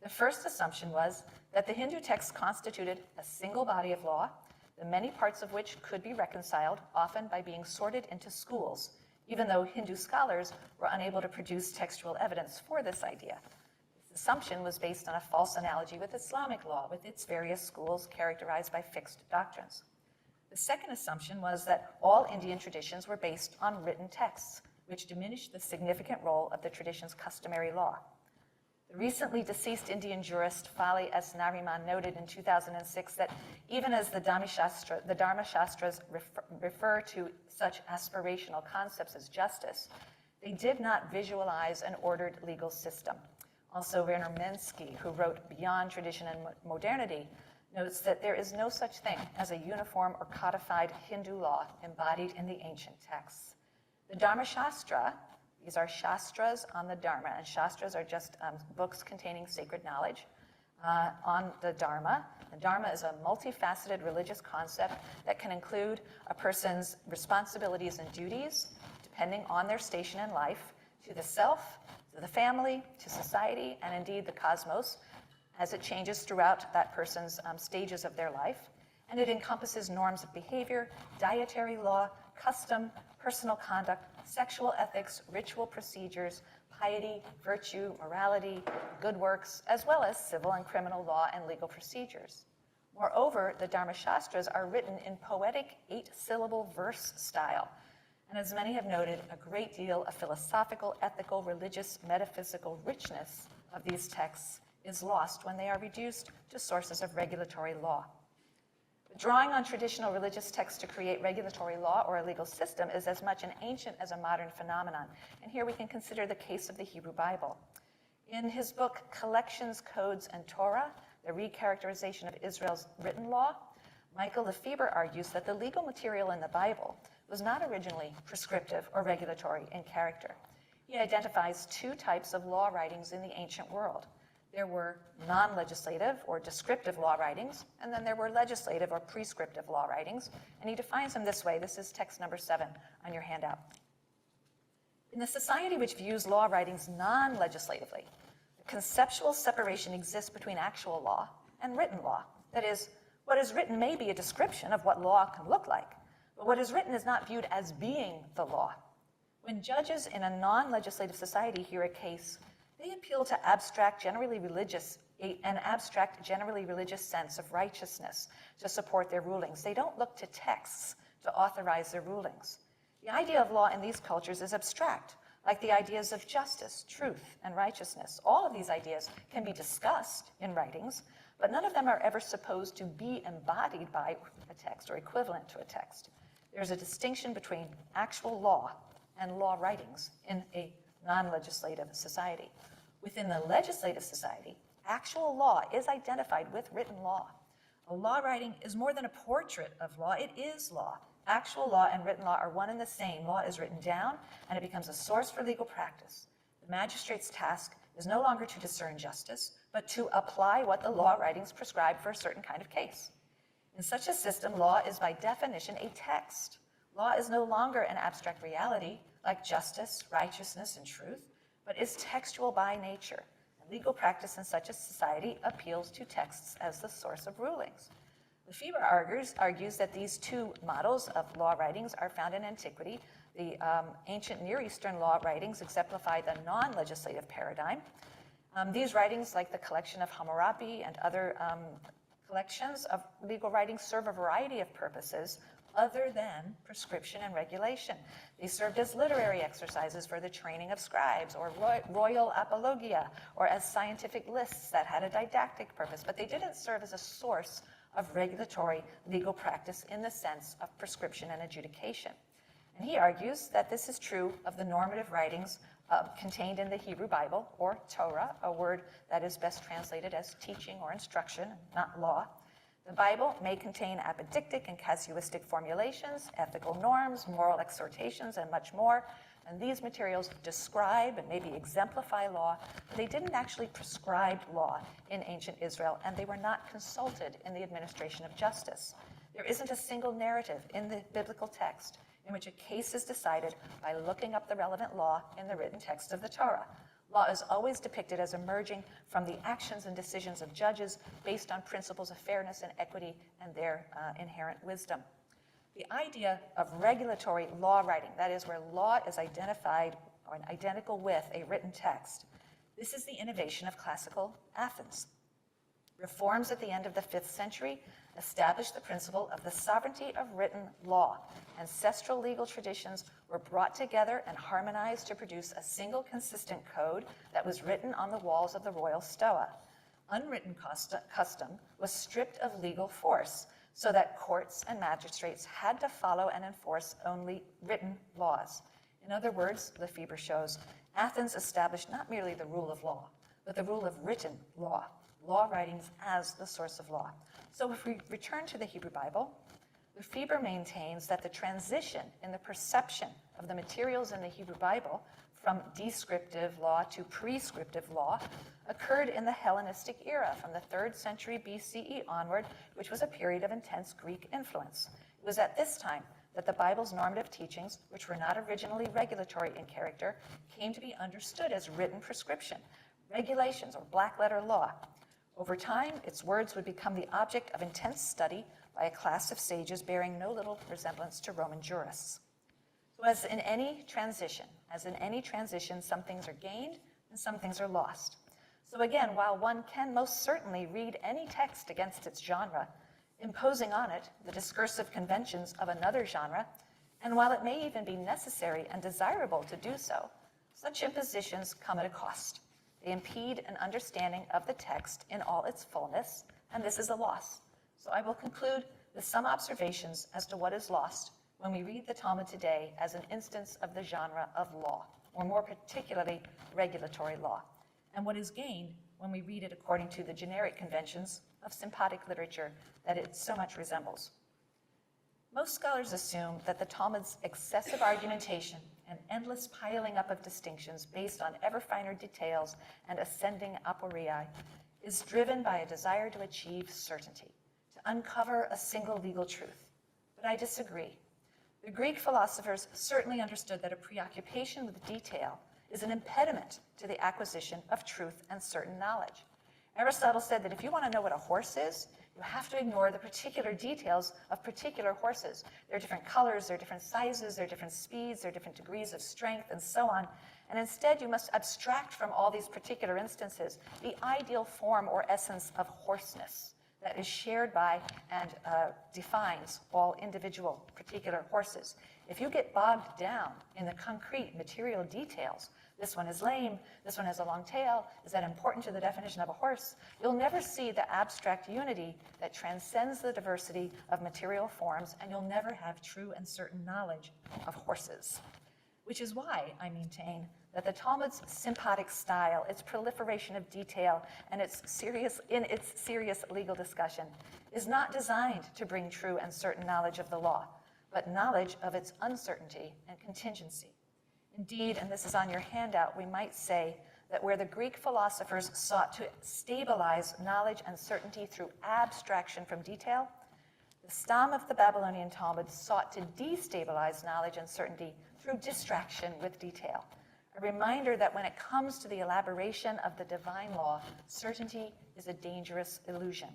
The first assumption was that the Hindu texts constituted a single body of law, the many parts of which could be reconciled, often by being sorted into schools, even though Hindu scholars were unable to produce textual evidence for this idea. This assumption was based on a false analogy with Islamic law, with its various schools characterized by fixed doctrines. The second assumption was that all Indian traditions were based on written texts, which diminished the significant role of the tradition's customary law. The recently deceased Indian jurist Fali S. Nariman noted in 2006 that even as the Dharmashastras refer to such aspirational concepts as justice, they did not visualize an ordered legal system. Also, Werner Minsky, who wrote Beyond Tradition and Modernity, notes that there is no such thing as a uniform or codified Hindu law embodied in the ancient texts. The Dharmashastra, these are shastras on the Dharma, and shastras are just books containing sacred knowledge on the Dharma. The Dharma is a multifaceted religious concept that can include a person's responsibilities and duties, depending on their station in life, to the self, to the family, to society, and indeed the cosmos, as it changes throughout that person's stages of their life. And it encompasses norms of behavior, dietary law, custom, personal conduct, sexual ethics, ritual procedures, piety, virtue, morality, good works, as well as civil and criminal law and legal procedures. Moreover, the Dharmashastras are written in poetic 8-syllable verse style. And as many have noted, a great deal of philosophical, ethical, religious, metaphysical richness of these texts is lost when they are reduced to sources of regulatory law. Drawing on traditional religious texts to create regulatory law or a legal system is as much an ancient as a modern phenomenon. And here we can consider the case of the Hebrew Bible. In his book, Collections, Codes, and Torah, The Recharacterization of Israel's Written Law, Michael Lefebvre argues that the legal material in the Bible was not originally prescriptive or regulatory in character. He identifies two types of law writings in the ancient world. There were non-legislative or descriptive law writings, and then there were legislative or prescriptive law writings, and he defines them this way. This is text number 7 on your handout. In the society which views law writings non-legislatively, the conceptual separation exists between actual law and written law. That is, what is written may be a description of what law can look like, but what is written is not viewed as being the law. When judges in a non-legislative society hear a case, they appeal to an abstract, generally religious sense of righteousness to support their rulings. They don't look to texts to authorize their rulings. The idea of law in these cultures is abstract, like the ideas of justice, truth, and righteousness. All of these ideas can be discussed in writings, but none of them are ever supposed to be embodied by a text or equivalent to a text. There's a distinction between actual law and law writings in a non-legislative society. Within the legislative society, actual law is identified with written law. A law writing is more than a portrait of law, it is law. Actual law and written law are one and the same. Law is written down, and it becomes a source for legal practice. The magistrate's task is no longer to discern justice, but to apply what the law writings prescribe for a certain kind of case. In such a system, law is by definition a text. Law is no longer an abstract reality like justice, righteousness, and truth, but is textual by nature. And legal practice in such a society appeals to texts as the source of rulings. Lefebvre argues that these two models of law writings are found in antiquity. The ancient Near Eastern law writings exemplify the non-legislative paradigm. These writings, like the collection of Hammurabi and other collections of legal writings, serve a variety of purposes other than prescription and regulation. They served as literary exercises for the training of scribes, or royal apologia, or as scientific lists that had a didactic purpose, but they didn't serve as a source of regulatory legal practice in the sense of prescription and adjudication. And he argues that this is true of the normative writings contained in the Hebrew Bible, or Torah, a word that is best translated as teaching or instruction, not law. The Bible may contain apodictic and casuistic formulations, ethical norms, moral exhortations, and much more. And these materials describe and maybe exemplify law, but they didn't actually prescribe law in ancient Israel, and they were not consulted in the administration of justice. There isn't a single narrative in the biblical text in which a case is decided by looking up the relevant law in the written text of the Torah. Law is always depicted as emerging from the actions and decisions of judges based on principles of fairness and equity and their inherent wisdom. The idea of regulatory law writing, that is, where law is identified or identical with a written text, this is the innovation of classical Athens. Reforms at the end of the 5th century established the principle of the sovereignty of written law. Ancestral legal traditions were brought together and harmonized to produce a single consistent code that was written on the walls of the royal stoa. Unwritten custom was stripped of legal force, so that courts and magistrates had to follow and enforce only written laws. In other words, Lefebvre shows, Athens established not merely the rule of law, but the rule of written law, law writings as the source of law. So if we return to the Hebrew Bible, Lefebvre maintains that the transition in the perception of the materials in the Hebrew Bible from descriptive law to prescriptive law occurred in the Hellenistic era from the 3rd century BCE onward, which was a period of intense Greek influence. It was at this time that the Bible's normative teachings, which were not originally regulatory in character, came to be understood as written prescription, regulations, or black letter law. Over time, its words would become the object of intense study by a class of sages bearing no little resemblance to Roman jurists. So as in any transition, some things are gained and some things are lost. So again, while one can most certainly read any text against its genre, imposing on it the discursive conventions of another genre, and while it may even be necessary and desirable to do so, such impositions come at a cost. They impede an understanding of the text in all its fullness, and this is a loss. So I will conclude with some observations as to what is lost when we read the Talmud today as an instance of the genre of law, or more particularly, regulatory law, and what is gained when we read it according to the generic conventions of Sympotic literature that it so much resembles. Most scholars assume that the Talmud's excessive argumentation and endless piling up of distinctions based on ever finer details and ascending aporia is driven by a desire to achieve certainty, to uncover a single legal truth. But I disagree. The Greek philosophers certainly understood that a preoccupation with detail is an impediment to the acquisition of truth and certain knowledge. Aristotle said that if you want to know what a horse is, you have to ignore the particular details of particular horses. There are different colors, there are different sizes, there are different speeds, there are different degrees of strength, and so on. And instead, you must abstract from all these particular instances the ideal form or essence of horseness that is shared by and defines all individual particular horses. If you get bogged down in the concrete material details, this one is lame, this one has a long tail, is that important to the definition of a horse? You'll never see the abstract unity that transcends the diversity of material forms, and you'll never have true and certain knowledge of horses. Which is why I maintain that the Talmud's Sympotic style, its proliferation of detail, and its serious legal discussion is not designed to bring true and certain knowledge of the law, but knowledge of its uncertainty and contingency. Indeed, and this is on your handout, we might say that where the Greek philosophers sought to stabilize knowledge and certainty through abstraction from detail, the Stam of the Babylonian Talmud sought to destabilize knowledge and certainty through distraction with detail. A reminder that when it comes to the elaboration of the divine law, certainty is a dangerous illusion.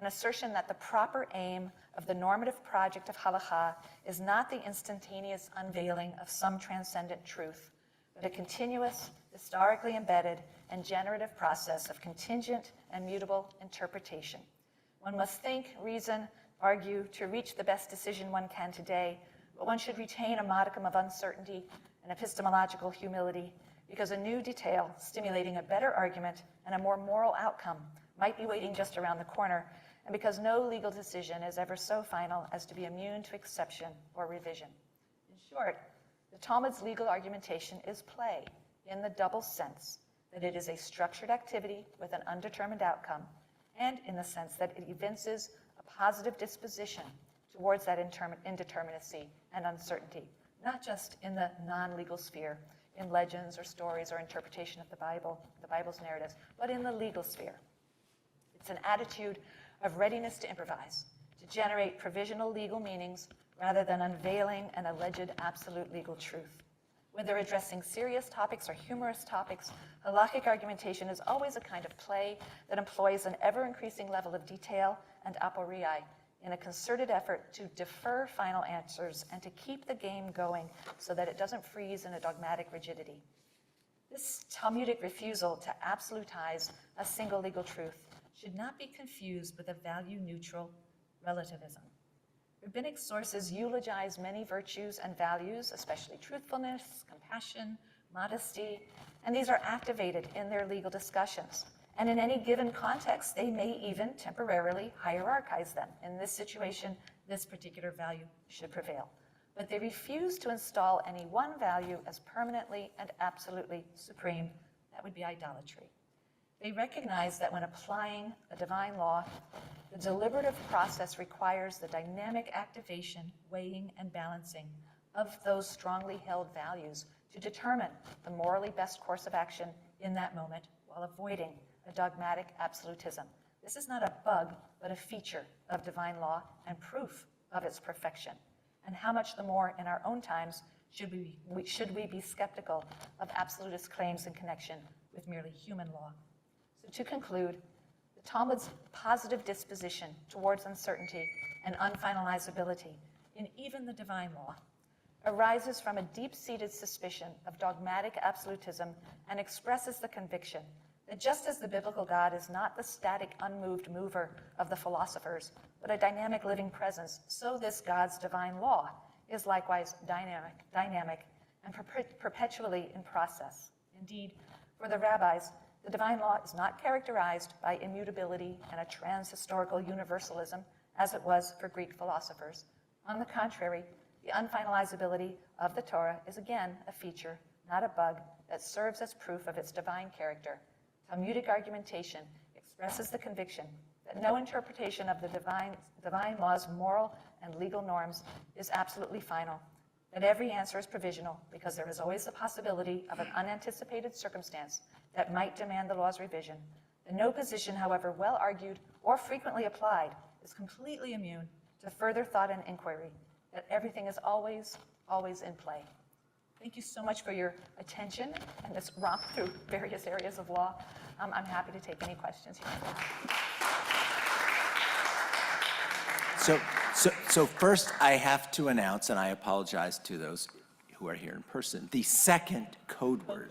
An assertion that the proper aim of the normative project of halakha is not the instantaneous unveiling of some transcendent truth, but a continuous, historically embedded, and generative process of contingent and mutable interpretation. One must think, reason, argue to reach the best decision one can today, but one should retain a modicum of uncertainty and epistemological humility, because a new detail stimulating a better argument and a more moral outcome might be waiting just around the corner, and because no legal decision is ever so final as to be immune to exception or revision. In short, the Talmud's legal argumentation is play in the double sense that it is a structured activity with an undetermined outcome, and in the sense that it evinces a positive disposition towards that indeterminacy and uncertainty, not just in the non-legal sphere, in legends or stories or interpretation of the Bible, the Bible's narratives, but in the legal sphere. It's an attitude of readiness to improvise, to generate provisional legal meanings rather than unveiling an alleged absolute legal truth. Whether addressing serious topics or humorous topics, halakhic argumentation is always a kind of play that employs an ever-increasing level of detail and aporia in a concerted effort to defer final answers and to keep the game going so that it doesn't freeze in a dogmatic rigidity. This Talmudic refusal to absolutize a single legal truth should not be confused with a value-neutral relativism. Rabbinic sources eulogize many virtues and values, especially truthfulness, compassion, modesty, and these are activated in their legal discussions. And in any given context, they may even temporarily hierarchize them. In this situation, this particular value should prevail. But they refuse to install any one value as permanently and absolutely supreme. That would be idolatry. They recognize that when applying a divine law, the deliberative process requires the dynamic activation, weighing, and balancing of those strongly held values to determine the morally best course of action in that moment while avoiding a dogmatic absolutism. This is not a bug, but a feature of divine law and proof of its perfection. And how much the more in our own times should we be skeptical of absolutist claims in connection with merely human law. So to conclude, the Talmud's positive disposition towards uncertainty and unfinalizability in even the divine law arises from a deep-seated suspicion of dogmatic absolutism and expresses the conviction that just as the biblical God is not the static, unmoved mover of the philosophers, but a dynamic living presence, so this God's divine law is likewise dynamic, and perpetually in process. Indeed, for the rabbis, The divine law is not characterized by immutability and a trans-historical universalism, as it was for Greek philosophers. On the contrary, the unfinalizability of the Torah is again a feature, not a bug, that serves as proof of its divine character. Talmudic argumentation expresses the conviction that no interpretation of the divine law's moral and legal norms is absolutely final, that every answer is provisional because there is always the possibility of an unanticipated circumstance that might demand the law's revision. That no position, however well argued or frequently applied, is completely immune to further thought and inquiry, that everything is always, always in play. Thank you so much for your attention and this romp through various areas of law. I'm happy to take any questions here. So first I have to announce, and I apologize to those who are here in person, the second code word,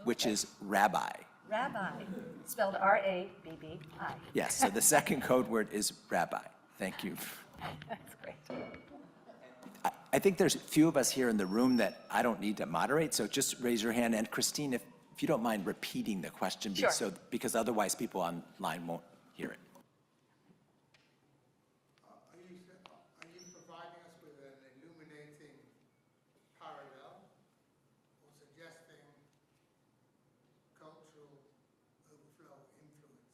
which is rabbi. Rabbi, spelled R-A-B-B-I. Yes, so the second code word is rabbi. Thank you. That's great. I think there's a few of us here in the room that I don't need to moderate, so just raise your hand. And Christine, if you don't mind repeating the question, Sure. Because otherwise people online won't hear it. Are you providing us with an illuminating parallel or suggesting cultural overflow influence?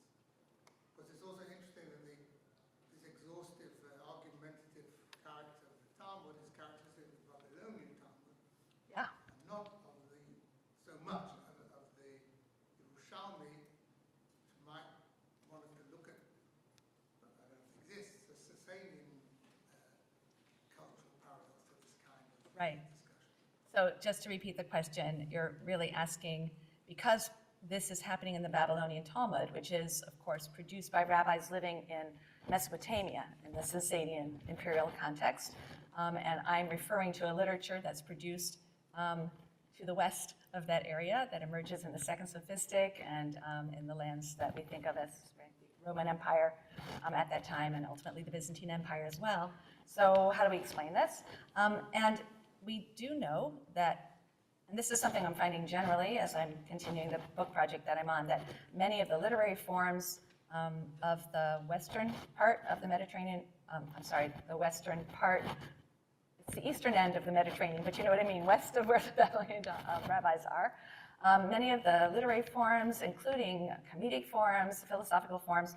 Because it's also interesting that this exhaustive, argumentative character of the Talmud is characteristic of the Babylonian Talmud, Yeah. and not of so much of the Yerushalmi, which might want us to look at, but I don't think exists, the sustaining cultural parallels to this kind of Right. discussion. So just to repeat the question, you're really asking, because this is happening in the Babylonian Talmud, which is, of course, produced by rabbis living in Mesopotamia, in the Sasanian imperial context, and I'm referring to a literature that's produced to the west of that area that emerges in the Second Sophistic and in the lands that we think of as the Roman Empire at that time, and ultimately the Byzantine Empire as well. So how do we explain this? And we do know that, and this is something I'm finding generally as I'm continuing the book project that I'm on, that many of the literary forms of the western part of the Mediterranean, the western part, it's the eastern end of the Mediterranean, but you know what I mean, west of where the Babylonian rabbis are. Many of the literary forms, including comedic forms, philosophical forms,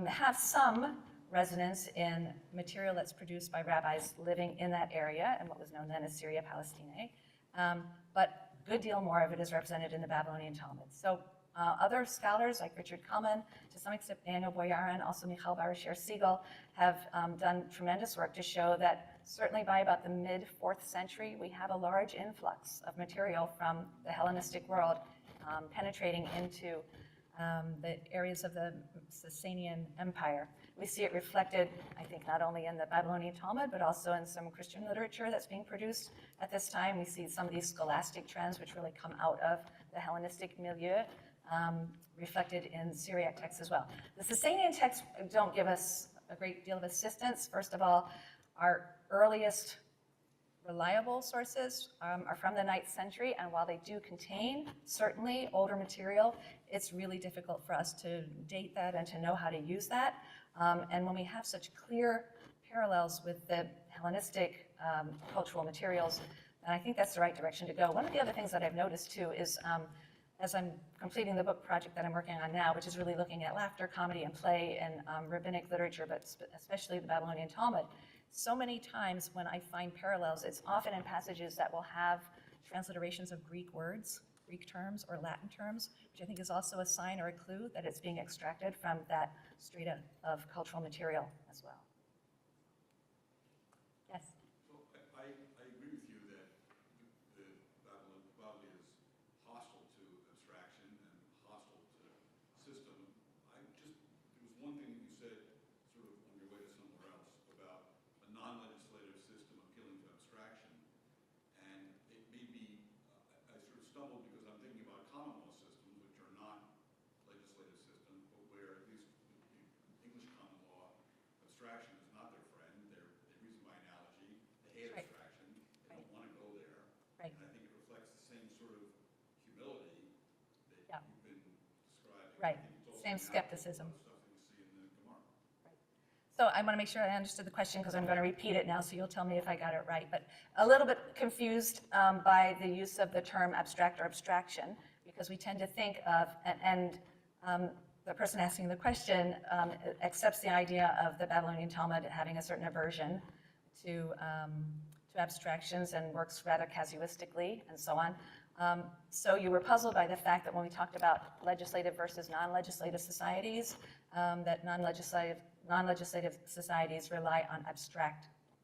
have some resonance in material that's produced by rabbis living in that area and what was known then as Syria Palestine. But a good deal more of it is represented in the Babylonian Talmud. So other scholars like Richard Cullman, to some extent Daniel Boyarin, also Michal Barasher-Siegel, have done tremendous work to show that certainly by about the mid-4th century, we have a large influx of material from the Hellenistic world penetrating into the areas of the Sasanian Empire. We see it reflected, I think, not only in the Babylonian Talmud, but also in some Christian literature that's being produced at this time. We see some of these scholastic trends which really come out of the Hellenistic milieu, reflected in Syriac texts as well. The Sasanian texts don't give us a great deal of assistance. First of all, our earliest reliable sources are from the 9th century, and while they do contain certainly older material, it's really difficult for us to date that and to know how to use that. And when we have such clear parallels with the Hellenistic cultural materials, then I think that's the right direction to go. One of the other things that I've noticed too is, as I'm completing the book project that I'm working on now, which is really looking at laughter, comedy, and play in rabbinic literature, but especially the Babylonian Talmud, so many times when I find parallels, it's often in passages that will have transliterations of Greek words, Greek terms, or Latin terms, which I think is also a sign or a clue that it's being extracted from that strata of cultural material as well. Yes? So I agree with you that the Babylon is hostile to abstraction and hostile to system. There was one thing that you said sort of on your way to somewhere else about a non-legislative system appealing to abstraction. And it made me, I sort of stumbled because I'm thinking about common law systems, which are not legislative systems, but where at least the English common law abstraction is not their friend. They reason by analogy. They hate Right. abstraction. They don't want to go there. Right. And I think it reflects the same sort of humility that Yeah. you've been Right, It's also same not skepticism. the stuff that we see in the Gemara. So I want to make sure I understood the question because I'm going to repeat it now, so you'll tell me if I got it right. But a little bit confused by the use of the term abstract or abstraction, because we tend to think of, the person asking the question accepts the idea of the Babylonian Talmud having a certain aversion to abstractions and works rather casuistically and so on. So you were puzzled by the fact that when we talked about legislative versus non-legislative societies, that non-legislative societies rely on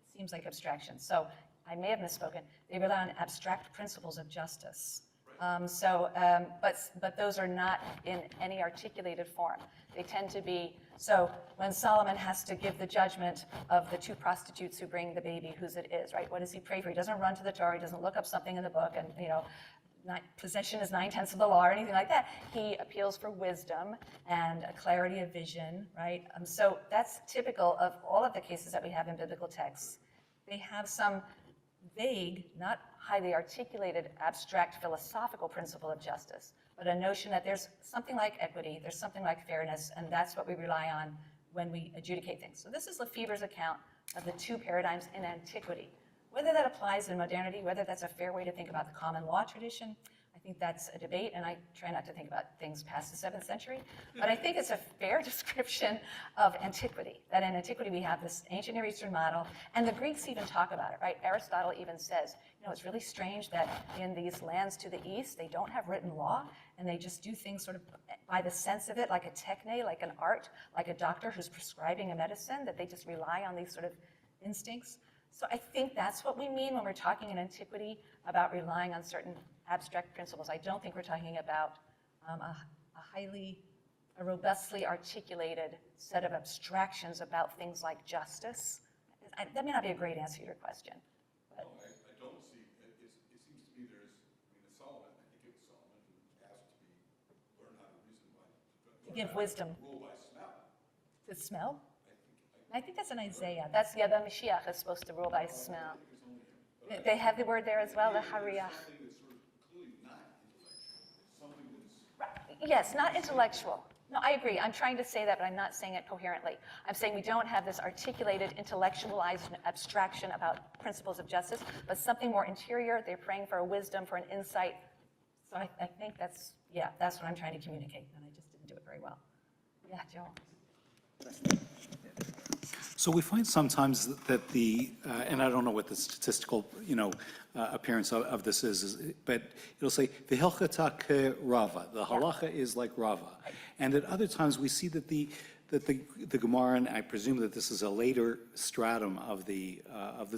seems like abstraction. So I may have misspoken. They rely on abstract principles of justice. But those are not in any articulated form. They tend to be, so when Solomon has to give the judgment of the two prostitutes who bring the baby, whose it is, right? What does he pray for? He doesn't run to the Torah, he doesn't look up something in the book and, possession is 9/10 of the law or anything like that. He appeals for wisdom and a clarity of vision, right? So that's typical of all of the cases that we have in biblical texts. They have some vague, not highly articulated, abstract philosophical principle of justice, but a notion that there's something like equity, there's something like fairness, and that's what we rely on when we adjudicate things. So this is Lefebvre's account of the two paradigms in antiquity. Whether that applies in modernity, whether that's a fair way to think about the common law tradition, I think that's a debate, and I try not to think about things past the 7th century, but I think it's a fair description of antiquity, that in antiquity we have this ancient Near Eastern model, and the Greeks even talk about it, right? Aristotle even says, it's really strange that in these lands to the east, they don't have written law, and they just do things sort of by the sense of it, like a techne, like an art, like a doctor who's prescribing a medicine, that they just rely on these sort of instincts. So I think that's what we mean when we're talking in antiquity about relying on certain abstract principles. I don't think we're talking about a robustly articulated set of abstractions about things like justice. That may not be a great answer to your question. But. No, I don't see, it seems to me there's, Solomon, I think it was Solomon who asked to learn how to reason by. To give wisdom. Rule by smell. To smell? I think that's in Isaiah. The Mashiach is supposed to rule by smell. They have the word there as well, the Hariyah. Something that's sort of clearly not intellectual. It's something that's. Yes, not intellectual. No, I agree. I'm trying to say that, but I'm not saying it coherently. I'm saying we don't have this articulated, intellectualized abstraction about principles of justice, but something more interior. They're praying for a wisdom, for an insight. So I think that's what I'm trying to communicate, and I just didn't do it very well. Yeah, Joe. So we find sometimes that and I don't know what the statistical, appearance of this is, but it'll say, v'hilchata Rava, the halacha is like Rava. And at other times we see that the Gemara, and I presume that this is a later stratum of the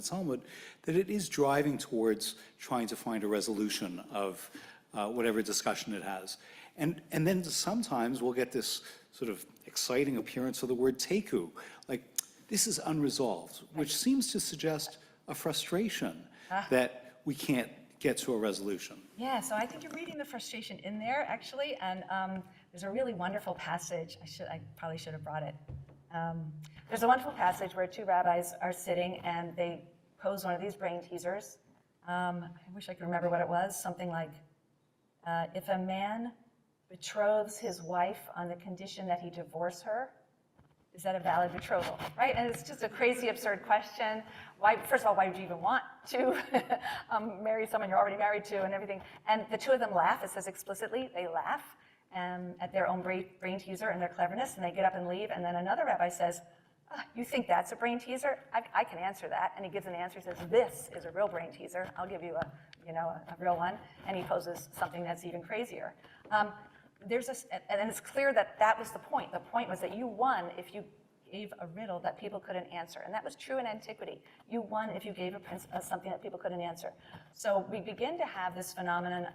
Talmud, that it is driving towards trying to find a resolution of whatever discussion it has. And then sometimes we'll get this sort of exciting appearance of the word teku, like, this is unresolved, which seems to suggest a frustration that we can't get to a resolution. Yeah, so I think you're reading the frustration in there, actually, and there's a really wonderful passage. I probably should have brought it. There's a wonderful passage where two rabbis are sitting, and they pose one of these brain teasers. I wish I could remember what it was. Something like, if a man betroths his wife on the condition that he divorce her, is that a valid betrothal, right? And it's just a crazy, absurd question. First of all, why would you even want to marry someone you're already married to and everything? And the two of them laugh. It says explicitly, they laugh at their own brain teaser and their cleverness, and they get up and leave. And then another rabbi says, you think that's a brain teaser? I can answer that. And he gives an answer. He says, this is a real brain teaser. I'll give you a real one. And he poses something that's even crazier. And it's clear that was the point. The point was that you won if you gave a riddle that people couldn't answer. And that was true in antiquity. You won if you gave something that people couldn't answer. So we begin to have this phenomenon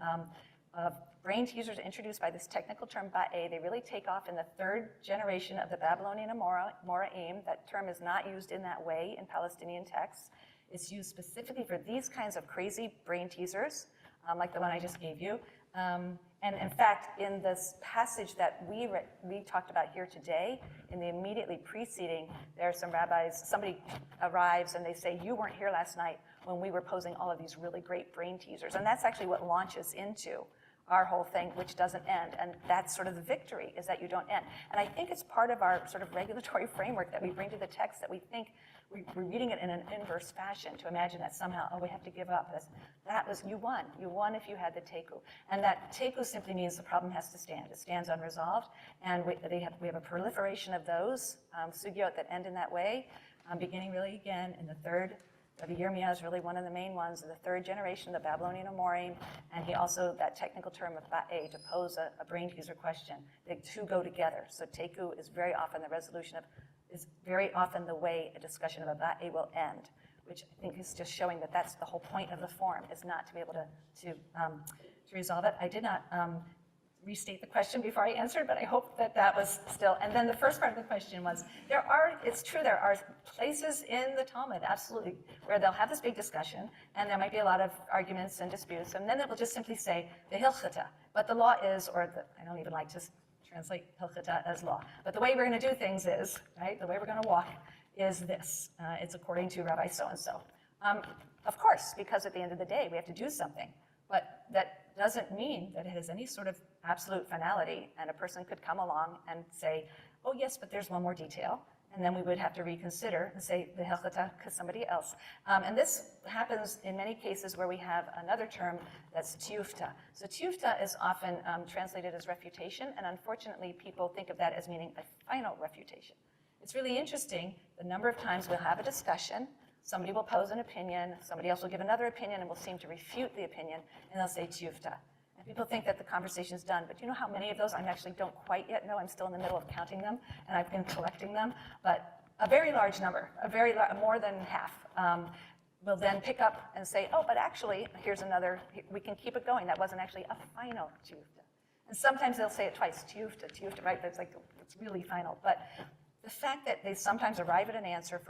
of brain teasers introduced by this technical term ba'e. They really take off in the 3rd generation of the Babylonian Amoraim. That term is not used in that way in Palestinian texts. It's used specifically for these kinds of crazy brain teasers, like the one I just gave you. And in fact, in this passage that we talked about here today, in the immediately preceding, there are some rabbis, somebody arrives and they say, you weren't here last night when we were posing all of these really great brain teasers. And that's actually what launches into our whole thing, which doesn't end. And that's sort of the victory, is that you don't end. And I think it's part of our sort of regulatory framework that we bring to the text, that we think we're reading it in an inverse fashion, to imagine that somehow, oh, we have to give up. That was, you won. You won if you had the teku. And that teku simply means the problem has to stand. It stands unresolved. And we have a proliferation of those sugyot that end in that way, beginning really again in the third. Rabbi Yirmiyah is really one of the main ones, the third generation of the Babylonian Amorim, and he also, that technical term of ba'e, to pose a brain teaser question. The two go together. So teku is very often the resolution of, is very often the way a discussion of a ba'e will end, which I think is just showing that that's the whole point of the form, is not to be able to resolve it. I did not restate the question before I answered, but I hope that that was still, and then the first part of the question was, it's true, there are places in the Talmud, absolutely, where they'll have this big discussion, and there might be a lot of arguments and disputes, and then it will just simply say, the hilchata, but the law is, I don't even like to translate hilchata as law, but the way we're gonna do things is, right, the way we're gonna walk is this. It's according to Rabbi so-and-so. Of course, because at the end of the day, we have to do something, but that doesn't mean that it has any sort of absolute finality, and a person could come along and say, oh yes, but there's one more detail, and then we would have to reconsider and say the hilchata because somebody else. And this happens in many cases where we have another term that's tiyufta. So tiyufta is often translated as refutation, and unfortunately people think of that as meaning a final refutation. It's really interesting the number of times we'll have a discussion, somebody will pose an opinion, somebody else will give another opinion and will seem to refute the opinion, and they'll say tiyufta. And people think that the conversation's done, but you know how many of those I actually don't quite yet know? I'm still in the middle of counting them, and I've been collecting them, but a very large number, more than half, will then pick up and say, oh, but actually, here's another, we can keep it going. That wasn't actually a final tiyufta. And sometimes they'll say it twice, tiyufta, right? That's like, it's really final. But the fact that they sometimes arrive at an answer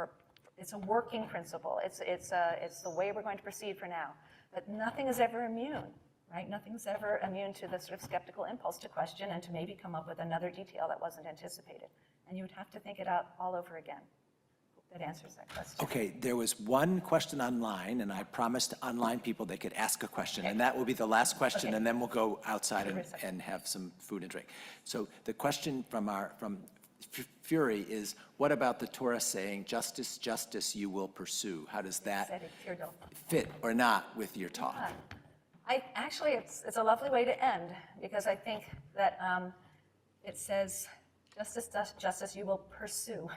it's a working principle. It's the way we're going to proceed for now. But nothing is ever immune, right? Nothing's ever immune to the sort of skeptical impulse to question and to maybe come up with another detail that wasn't anticipated. And you would have to think it out all over again. Hope that answers that question. Okay, there was one question online, and I promised online people they could ask a question, and that will be the last question, and then we'll go outside and have some food and drink. So the question from Fury is, what about the Torah saying, justice, justice you will pursue? How does that fit or not with your talk? Actually, it's a lovely way to end, because I think that it says, justice, justice you will pursue.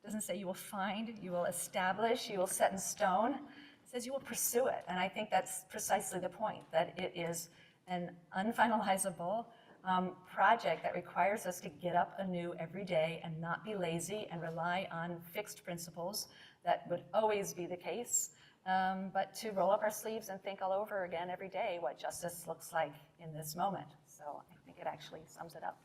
It doesn't say you will find, you will establish, you will set in stone. It says you will pursue it, and I think that's precisely the point, that it is an unfinalizable project that requires us to get up anew every day and not be lazy and rely on fixed principles that would always be the case, but to roll up our sleeves and think all over again every day what justice looks like in this moment. So I think it actually sums it up.